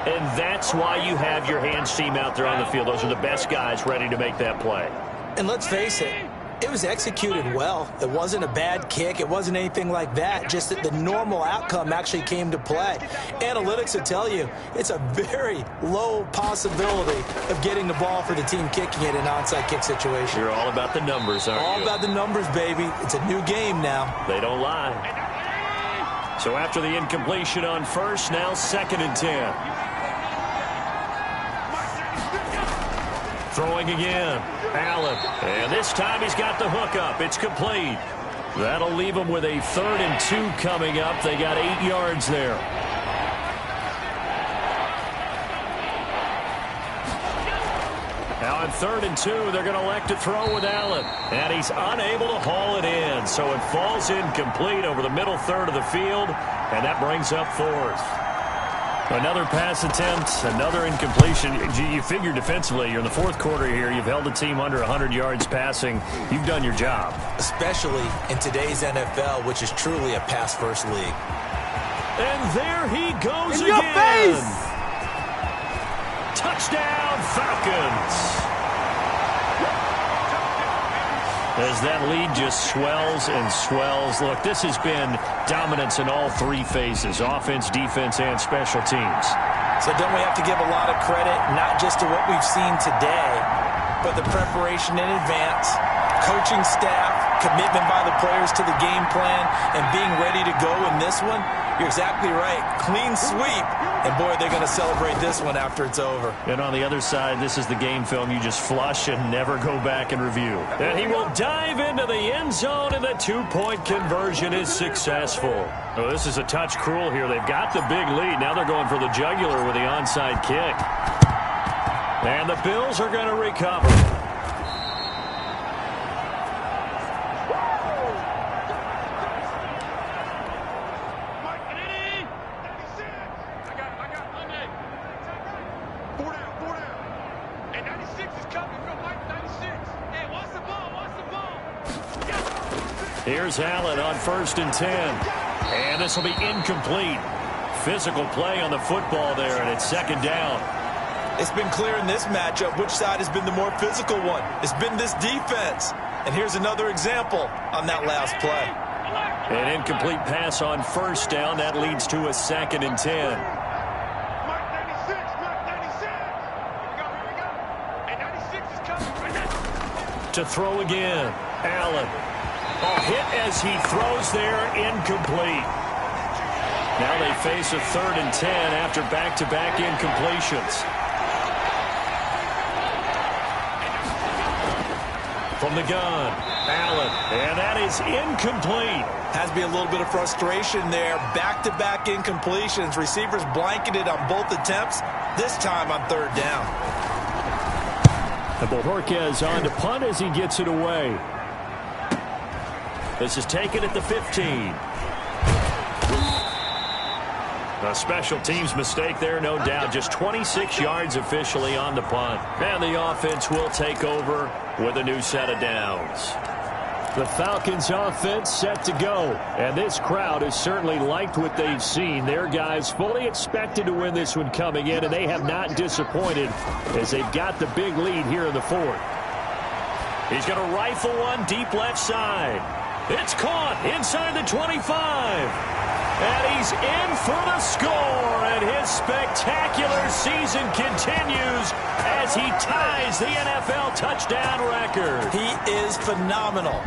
Speaker 1: And that's why you have your hands team out there on the field. Those are the best guys ready to make that play.
Speaker 2: And let's face it, it was executed well. It wasn't a bad kick. It wasn't anything like that. Just that the normal outcome actually came to play. Analytics will tell you it's a very low possibility of getting the ball for the team kicking it in an onside kick situation.
Speaker 1: You're all about the numbers, aren't you?
Speaker 2: All about the numbers, baby. It's a new game now.
Speaker 1: They don't lie. So after the incompletion on first, now 2nd and 10. Throwing again. Allen. And this time he's got the hook up. It's complete. That'll leave him with a 3rd and 2 coming up. They got 8 yards there. Now on 3rd and 2, they're going to elect to throw with Allen. And he's unable to haul it in. So it falls incomplete over the middle third of the field. And that brings up 4th. Another pass attempt, another incompletion. You figure defensively, you're in the fourth quarter here. You've held the team under 100 yards passing. You've done your job. Especially in today's NFL, which is truly a pass-first league. And there he goes
Speaker 4: in
Speaker 1: again.
Speaker 4: Your face!
Speaker 1: Touchdown, Falcons. As that lead just swells and swells. Look, this has been dominance in all three phases: offense, defense, and special teams.
Speaker 2: So don't we have to give a lot of credit, not just to what we've seen today, but the preparation in advance, coaching staff, commitment by the players to the game plan, and being ready to go in this one? You're exactly right. Clean sweep. And, boy, they're going to celebrate this one after it's over.
Speaker 1: And on the other side, this is the game film you just flush and never go back and review. And he will dive into the end zone, and the two-point conversion is successful. Oh, this is a touch cruel here. They've got the big lead. Now they're going for the jugular with the onside kick. And the Bills are going to recover. Here's Allen on 1st and 10. And this will be incomplete. Physical play on the football there, and it's 2nd down.
Speaker 2: It's been clear in this matchup which side has been the more physical one. It's been this defense. And here's another example on that last play.
Speaker 1: An incomplete pass on 1st down. That leads to a 2nd and 10. To throw again. Allen. A hit as he throws there, incomplete. Now they face a 3rd and 10 after back-to-back incompletions. From the gun, Allen, and that is incomplete.
Speaker 2: Has to be a little bit of frustration there. Back-to-back incompletions. Receivers blanketed on both attempts, this time on 3rd down.
Speaker 1: And Bojorquez on to punt as he gets it away. This is taken at the 15. A special teams mistake there, no doubt. Just 26 yards officially on the punt. And the offense will take over with a new set of downs. The Falcons offense set to go. And this crowd has certainly liked what they've seen. Their guys fully expected to win this one coming in, and they have not disappointed as they've got the big lead here in the 4th. He's going to rifle one deep left side. It's caught inside the 25. And he's in for the score. And his spectacular season continues as he ties the NFL touchdown record.
Speaker 2: He is phenomenal.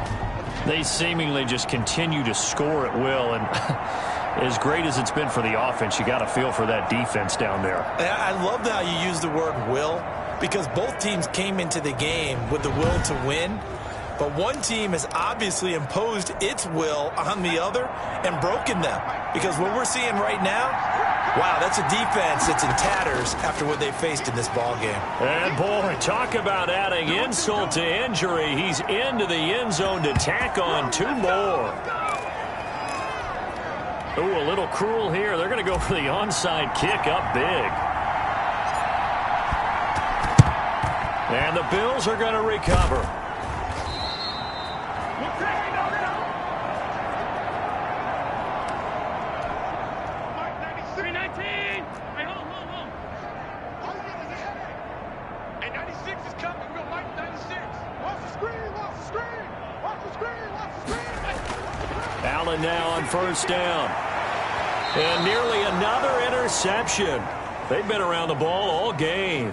Speaker 1: They seemingly just continue to score at will. And as great as it's been for the offense, you got to feel for that defense down there.
Speaker 2: I love how you use the word will, because both teams came into the game with the will to win. But one team has obviously imposed its will on the other and broken them. Because what we're seeing right now, Wow, that's a defense that's in tatters after what they faced in this ball game.
Speaker 1: And, boy, talk about adding insult to injury. He's into the end zone to tack on 2 more. Ooh, a little cruel here. They're going to go for the onside kick up big. And the Bills are going to recover. Allen now on first down. And nearly another interception. They've been around the ball all game.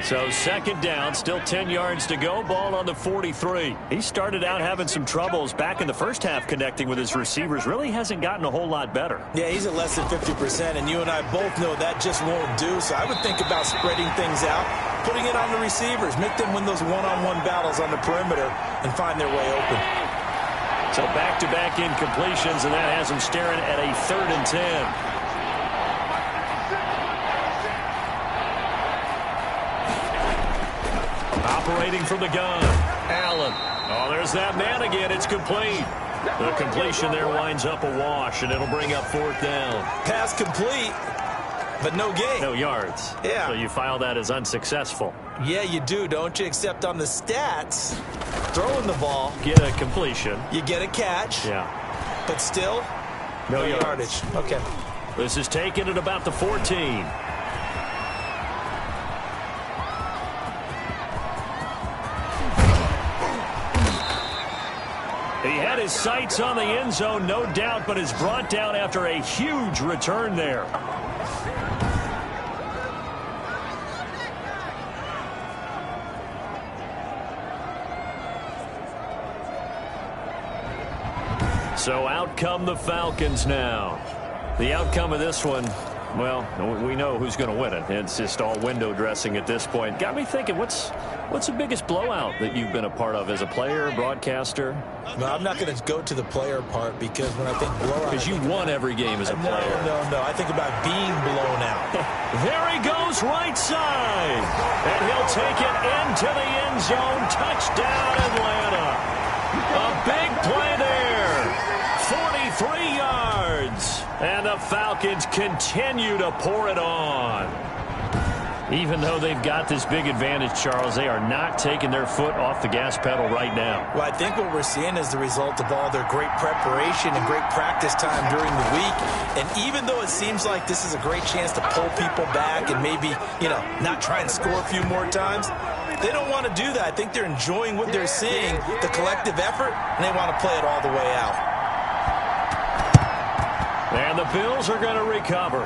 Speaker 1: So second down, still 10 yards to go, ball on the 43. He started out having some troubles back in the first half connecting with his receivers. Really hasn't gotten a whole lot better.
Speaker 2: Yeah, he's at less than 50%, and you and I both know that just won't do. So I would think about spreading things out, putting it on the receivers, make them win those one-on-one battles on the perimeter and find their way open.
Speaker 1: So back-to-back incompletions, and that has him staring at a 3rd and 10. Operating from the gun, Allen. Oh, there's that man again. It's complete. The completion there winds up a wash, and it'll bring up 4th down.
Speaker 2: Pass complete, but no gain.
Speaker 1: No yards.
Speaker 2: Yeah.
Speaker 1: So you file that as unsuccessful.
Speaker 2: Yeah, you do, don't you? Except on the stats, throwing the ball.
Speaker 1: Get a completion.
Speaker 2: You get a catch.
Speaker 1: Yeah.
Speaker 2: But still, no yardage. Okay.
Speaker 1: This is taken at about the 14. He had his sights on the end zone, no doubt, but is brought down after a huge return there. So out come the Falcons now. The outcome of this one, well, we know who's going to win it. It's just all window dressing at this point. Got me thinking, what's the biggest blowout that you've been a part of as a player, broadcaster?
Speaker 2: No, I'm not going to go to the player part because when I think blowout...
Speaker 1: Because you won every game as a player.
Speaker 2: No. I think about being blown out.
Speaker 1: There he goes right side. And he'll take it into the end zone. Touchdown, Atlanta. A big play there. 43 yards. And the Falcons continue to pour it on. Even though they've got this big advantage, Charles, they are not taking their foot off the gas pedal right now.
Speaker 2: Well, I think what we're seeing is the result of all their great preparation and great practice time during the week. And even though it seems like this is a great chance to pull people back and maybe, not try and score a few more times, they don't want to do that. I think they're enjoying what they're seeing, the collective effort, and they want to play it all the way out.
Speaker 1: And the Bills are going to recover.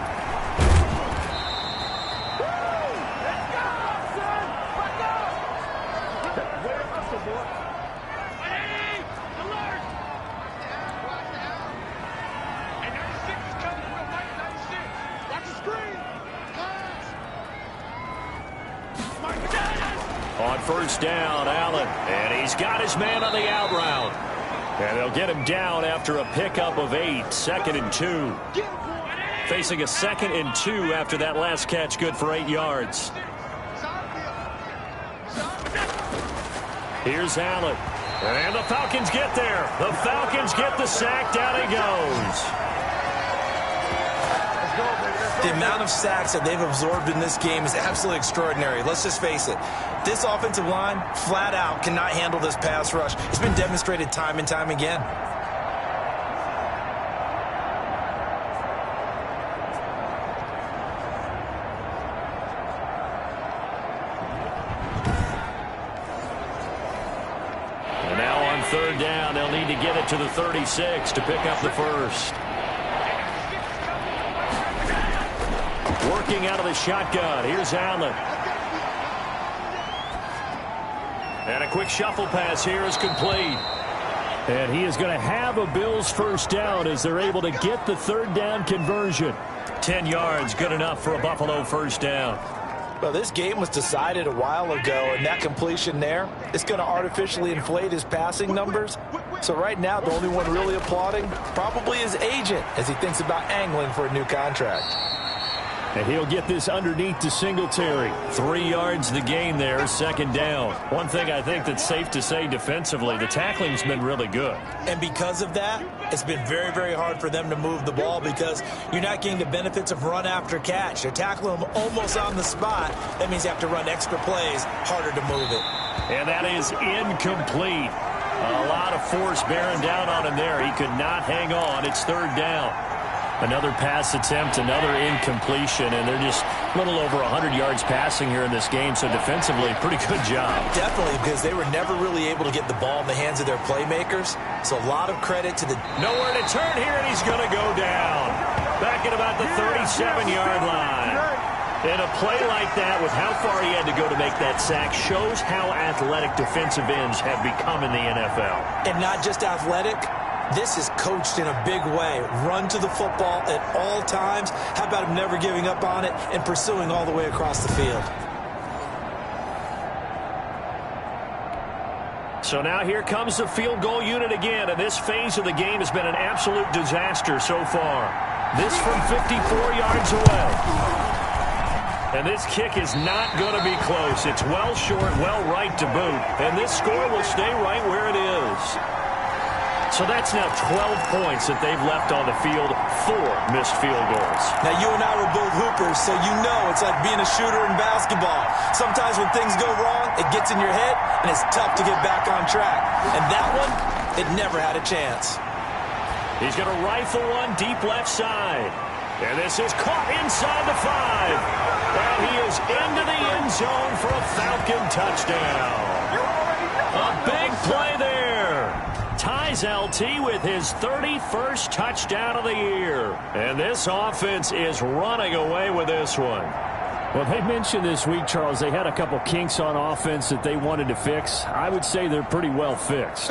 Speaker 1: On first down, Allen. And he's got his man on the out route. And they'll get him down after a pickup of 8, 2nd and 2. Facing a 2nd and 2 after that last catch, good for 8 yards. Here's Allen. And the Falcons get there. The Falcons get the sack. Down he goes.
Speaker 2: The amount of sacks that they've absorbed in this game is absolutely extraordinary. Let's just face it. This offensive line, flat out, cannot handle this pass rush. It's been demonstrated time and time again.
Speaker 1: And now on 3rd down, they'll need to get it to the 36 to pick up the first. Working out of the shotgun. Here's Allen. And a quick shuffle pass here is complete. And he is going to have a Bills first down as they're able to get the 3rd down conversion. 10 yards, good enough for a Buffalo first down.
Speaker 2: Well, this game was decided a while ago, and that completion there is going to artificially inflate his passing numbers. So right now, the only one really applauding probably his agent as he thinks about angling for a new contract.
Speaker 1: And he'll get this underneath to Singletary. 3 yards the gain there, second down. One thing I think that's safe to say defensively, the tackling's been really good.
Speaker 2: And because of that, it's been very, very hard for them to move the ball because you're not getting the benefits of run after catch. They're tackling them almost on the spot. That means you have to run extra plays, harder to move it.
Speaker 1: And that is incomplete. A lot of force bearing down on him there. He could not hang on. It's third down. Another pass attempt, another incompletion, and they're just a little over 100 yards passing here in this game, so defensively, pretty good job.
Speaker 2: Definitely, because they were never really able to get the ball in the hands of their playmakers, so a lot of credit to the...
Speaker 1: Nowhere to turn here, and he's going to go down. Back at about the 37-yard line. And a play like that, with how far he had to go to make that sack, shows how athletic defensive ends have become in the NFL.
Speaker 2: And not just athletic. This is coached in a big way. Run to the football at all times. How about him never giving up on it and pursuing all the way across the field?
Speaker 1: So now here comes the field goal unit again, and this phase of the game has been an absolute disaster so far. This from 54 yards away. And this kick is not going to be close. It's well short, well right to boot. And this score will stay right where it is. So that's now 12 points that they've left on the field, 4 missed field goals.
Speaker 2: Now, you and I were both hoopers, so you know it's like being a shooter in basketball. Sometimes when things go wrong, it gets in your head, and it's tough to get back on track. And that one, it never had a chance.
Speaker 1: He's going to rifle one deep left side. And this is caught inside the 5. And he is into the end zone for a Falcon touchdown. A big play there. Ties LT with his 31st touchdown of the year. And this offense is running away with this one.
Speaker 4: Well, they mentioned this week, Charles, they had a couple kinks on offense that they wanted to fix. I would say they're pretty well fixed.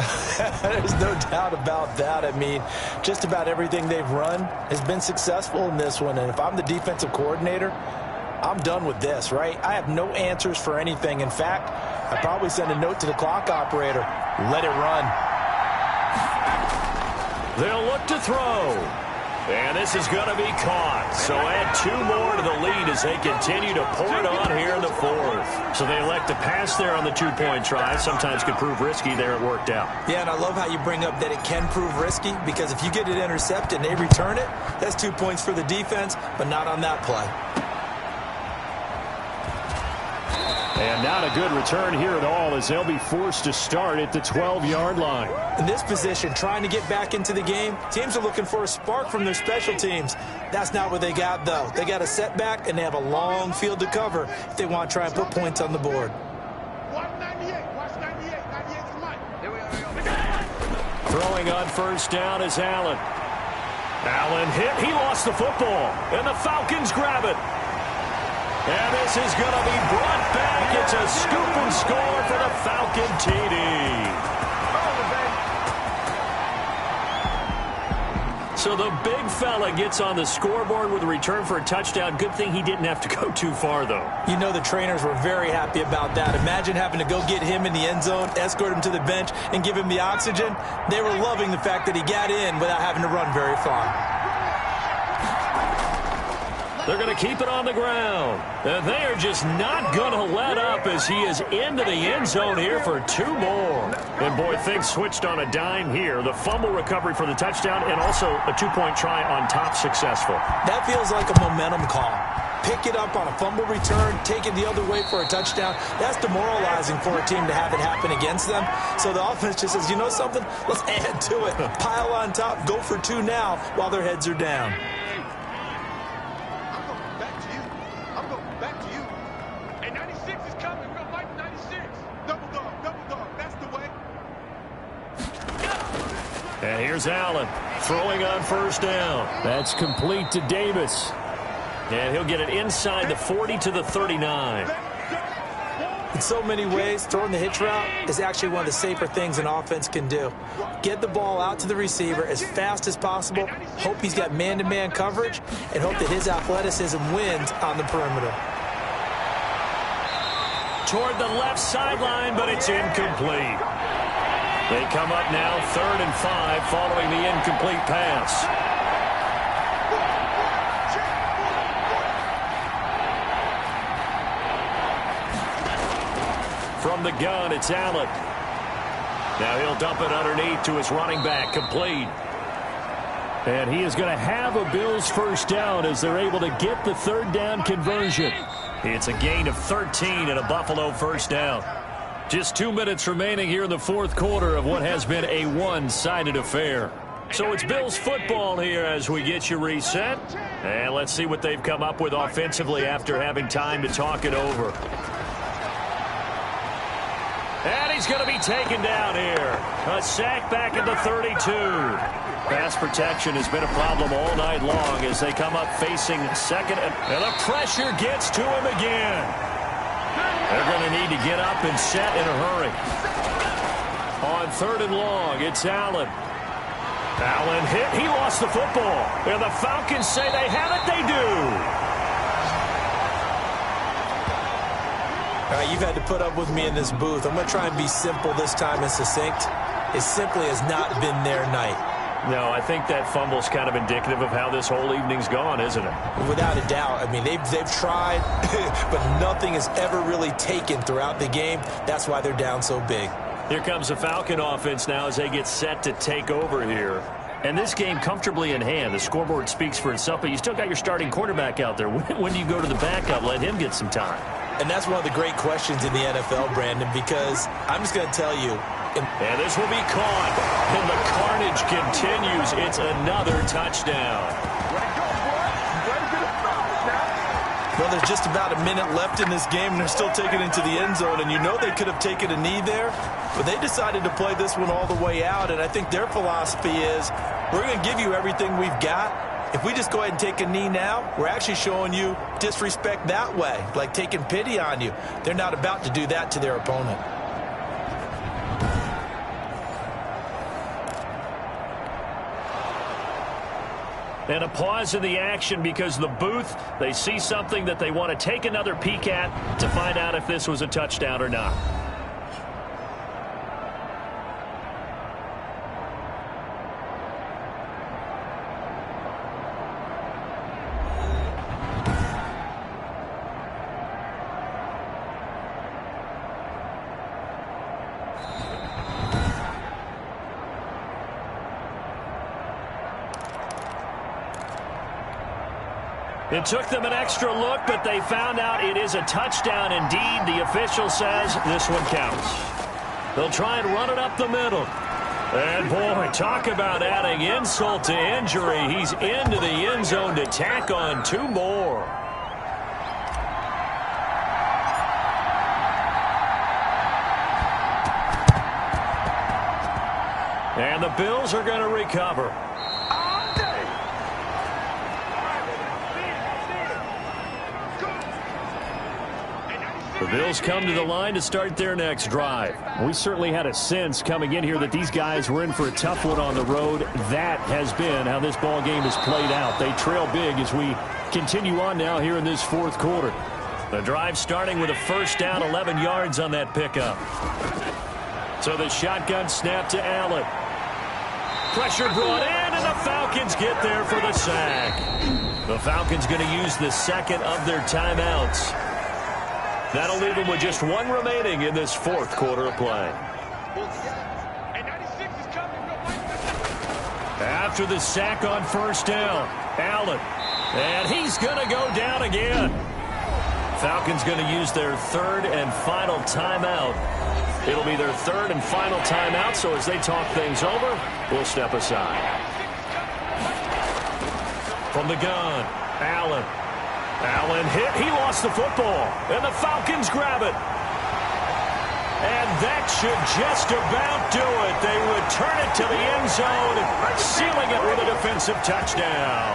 Speaker 2: There's no doubt about that. I mean, just about everything they've run has been successful in this one. And if I'm the defensive coordinator, I'm done with this, right? I have no answers for anything. In fact, I'd probably send a note to the clock operator. Let it run.
Speaker 1: They'll look to throw. And this is going to be caught. So add 2 more to the lead as they continue to pour it on here in the 4th. So they elect to pass there on the 2-point try. Sometimes could prove risky. There it worked out.
Speaker 2: Yeah, and I love how you bring up that it can prove risky, because if you get it intercepted and they return it, that's 2 points for the defense, but not on that play.
Speaker 4: And not a good return here at all, as they'll be forced to start at the 12-yard line.
Speaker 2: In this position, trying to get back into the game, teams are looking for a spark from their special teams. That's not what they got, though. They got a setback, and they have a long field to cover if they want to try and put points on the board.
Speaker 1: Throwing on first down is Allen. Allen hit. He lost the football, and the Falcons grab it. And this is going to be brought back. It's a scoop and score for the Falcon TD. So the big fella gets on the scoreboard with a return for a touchdown. Good thing he didn't have to go too far, though.
Speaker 2: You know the trainers were very happy about that. Imagine having to go get him in the end zone, escort him to the bench, and give him the oxygen. They were loving the fact that he got in without having to run very far.
Speaker 1: They're going to keep it on the ground. And they are just not going to let up as he is into the end zone here for 2 more. And, boy, things switched on a dime here. The fumble recovery for the touchdown and also a 2-point try on top successful.
Speaker 2: That feels like a momentum call. Pick it up on a fumble return, take it the other way for a touchdown. That's demoralizing for a team to have it happen against them. So the offense just says, you know something? Let's add to it. Pile on top, go for 2 now while their heads are down.
Speaker 1: And here's Allen throwing on first down.
Speaker 4: That's complete to Davis.
Speaker 1: And he'll get it inside the 40 to the 39.
Speaker 2: In so many ways, throwing the hitch route is actually one of the safer things an offense can do. Get the ball out to the receiver as fast as possible, hope he's got man-to-man coverage, and hope that his athleticism wins on the perimeter.
Speaker 1: toward the left sideline, but it's incomplete. They come up now 3rd and 5 following the incomplete pass. From the gun, it's Allen. Now he'll dump it underneath to his running back, complete.
Speaker 4: And he is going to have a Bills first down as they're able to get the 3rd down conversion.
Speaker 1: It's a gain of 13 and a Buffalo first down. Just 2 minutes remaining here in the 4th quarter of what has been a one-sided affair. So it's Bills football here as we get you reset. And let's see what they've come up with offensively after having time to talk it over. And he's going to be taken down here. A sack back at the 32. Pass protection has been a problem all night long as they come up facing second. And the pressure gets to him again. They're going to need to get up and set in a hurry. On 3rd and long, it's Allen. Allen hit. He lost the football. And the Falcons say they have it. They do.
Speaker 2: All right, you've had to put up with me in this booth. I'm going to try and be simple this time and succinct. It simply has not been their night.
Speaker 1: No, I think that fumble's kind of indicative of how this whole evening's gone, isn't it?
Speaker 2: Without a doubt. I mean, they've tried, but nothing has ever really taken throughout the game. That's why they're down so big.
Speaker 1: Here comes the Falcon offense now as they get set to take over here. And this game comfortably in hand. The scoreboard speaks for itself, but you still got your starting quarterback out there. When do you go to the backup? Let him get some time.
Speaker 2: And that's one of the great questions in the NFL, Brandon, because I'm just going to tell you.
Speaker 1: And this will be caught. And the carnage continues. It's another touchdown.
Speaker 2: Well, there's just about a minute left in this game, and they're still taking it into the end zone. And you know they could have taken a knee there, but they decided to play this one all the way out. And I think their philosophy is, we're going to give you everything we've got. If we just go ahead and take a knee now, we're actually showing you disrespect that way, like taking pity on you. They're not about to do that to their opponent.
Speaker 1: And a pause in the action because the booth, they see something that they want to take another peek at to find out if this was a touchdown or not. It took them an extra look, but they found out it is a touchdown indeed. The official says this one counts. They'll try and run it up the middle. And, boy, talk about adding insult to injury. He's into the end zone to tack on 2 more. And the Bills are going to recover. The Bills come to the line to start their next drive.
Speaker 4: We certainly had a sense coming in here that these guys were in for a tough one on the road. That has been how this ball game has played out. They trail big as we continue on now here in this 4th quarter.
Speaker 1: The drive starting with a first down, 11 yards on that pickup. So the shotgun snap to Allen. Pressure brought in, and the Falcons get there for the sack. The Falcons going to use the second of their timeouts. That'll leave them with just 1 remaining in this 4th quarter of play. After the sack on first down, Allen. And he's going to go down again. Falcons going to use their 3rd and final timeout. It'll be their 3rd and final timeout, so as they talk things over, we'll step aside. From the gun, Allen. Allen hit. He lost the football. And the Falcons grab it. And that should just about do it. They return it to the end zone, sealing it with a defensive touchdown.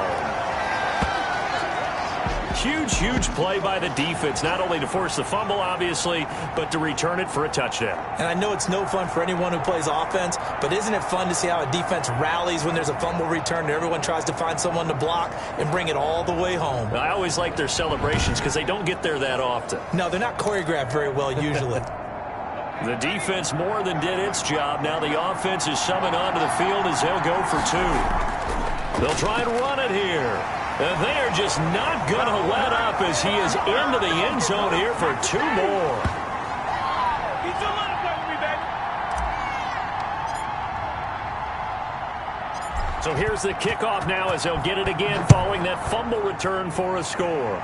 Speaker 1: Huge play by the defense, not only to force the fumble, obviously, but to return it for a touchdown.
Speaker 2: And I know it's no fun for anyone who plays offense, but isn't it fun to see how a defense rallies when there's a fumble return and everyone tries to find someone to block and bring it all the way home?
Speaker 1: I always like their celebrations because they don't get there that often.
Speaker 2: No, they're not choreographed very well usually.
Speaker 1: The defense more than did its job. Now the offense is summoned onto the field as they'll go for two. They'll try and run it here. And they are just not going to let up as he is into the end zone here for two more. So here's the kickoff now as they'll get it again following that fumble return for a score.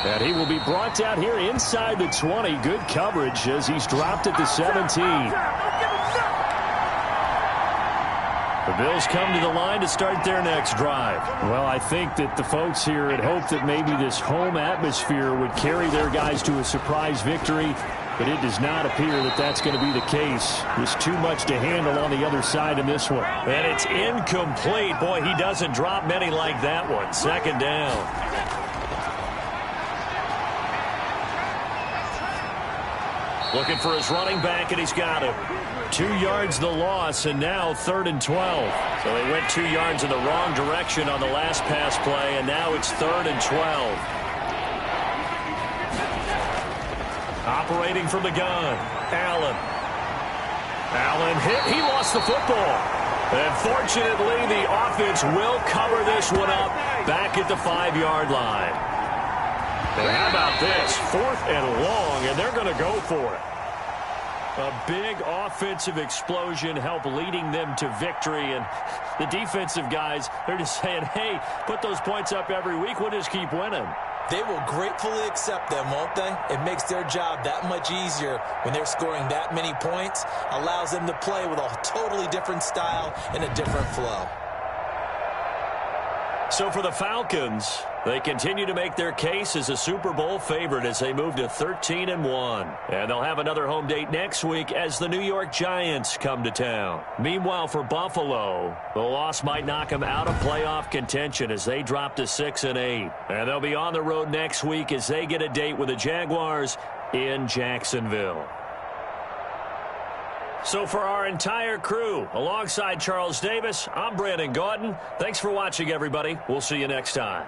Speaker 1: And he will be brought down here inside the 20. Good coverage as he's dropped at the 17. The Bills come to the line to start their next drive. Well, I think that the folks here had hoped that maybe this home atmosphere would carry their guys to a surprise victory, but it does not appear that that's going to be the case. There's too much to handle on the other side in this one. And it's incomplete. Boy, he doesn't drop many like that one. Second down. Looking for his running back, and he's got him. 2 yards the loss, and now 3rd and 12. So they went 2 yards in the wrong direction on the last pass play, and now it's 3rd and 12. Operating from the gun, Allen. Allen hit. He lost the football. And fortunately, the offense will cover this one up back at the 5-yard line. And how about this? 4th and long, and they're going to go for it. A big offensive explosion helped leading them to victory. And the defensive guys, they're just saying, hey, put those points up every week. We'll just keep winning.
Speaker 2: They will gratefully accept them, won't they? It makes their job that much easier when they're scoring that many points. Allows them to play with a totally different style and a different flow.
Speaker 1: So for the Falcons, they continue to make their case as a Super Bowl favorite as they move to 13-1. And they'll have another home date next week as the New York Giants come to town. Meanwhile, for Buffalo, the loss might knock them out of playoff contention as they drop to 6-8. And they'll be on the road next week as they get a date with the Jaguars in Jacksonville. So for our entire crew, alongside Charles Davis, I'm Brandon Gaudin. Thanks for watching, everybody. We'll see you next time.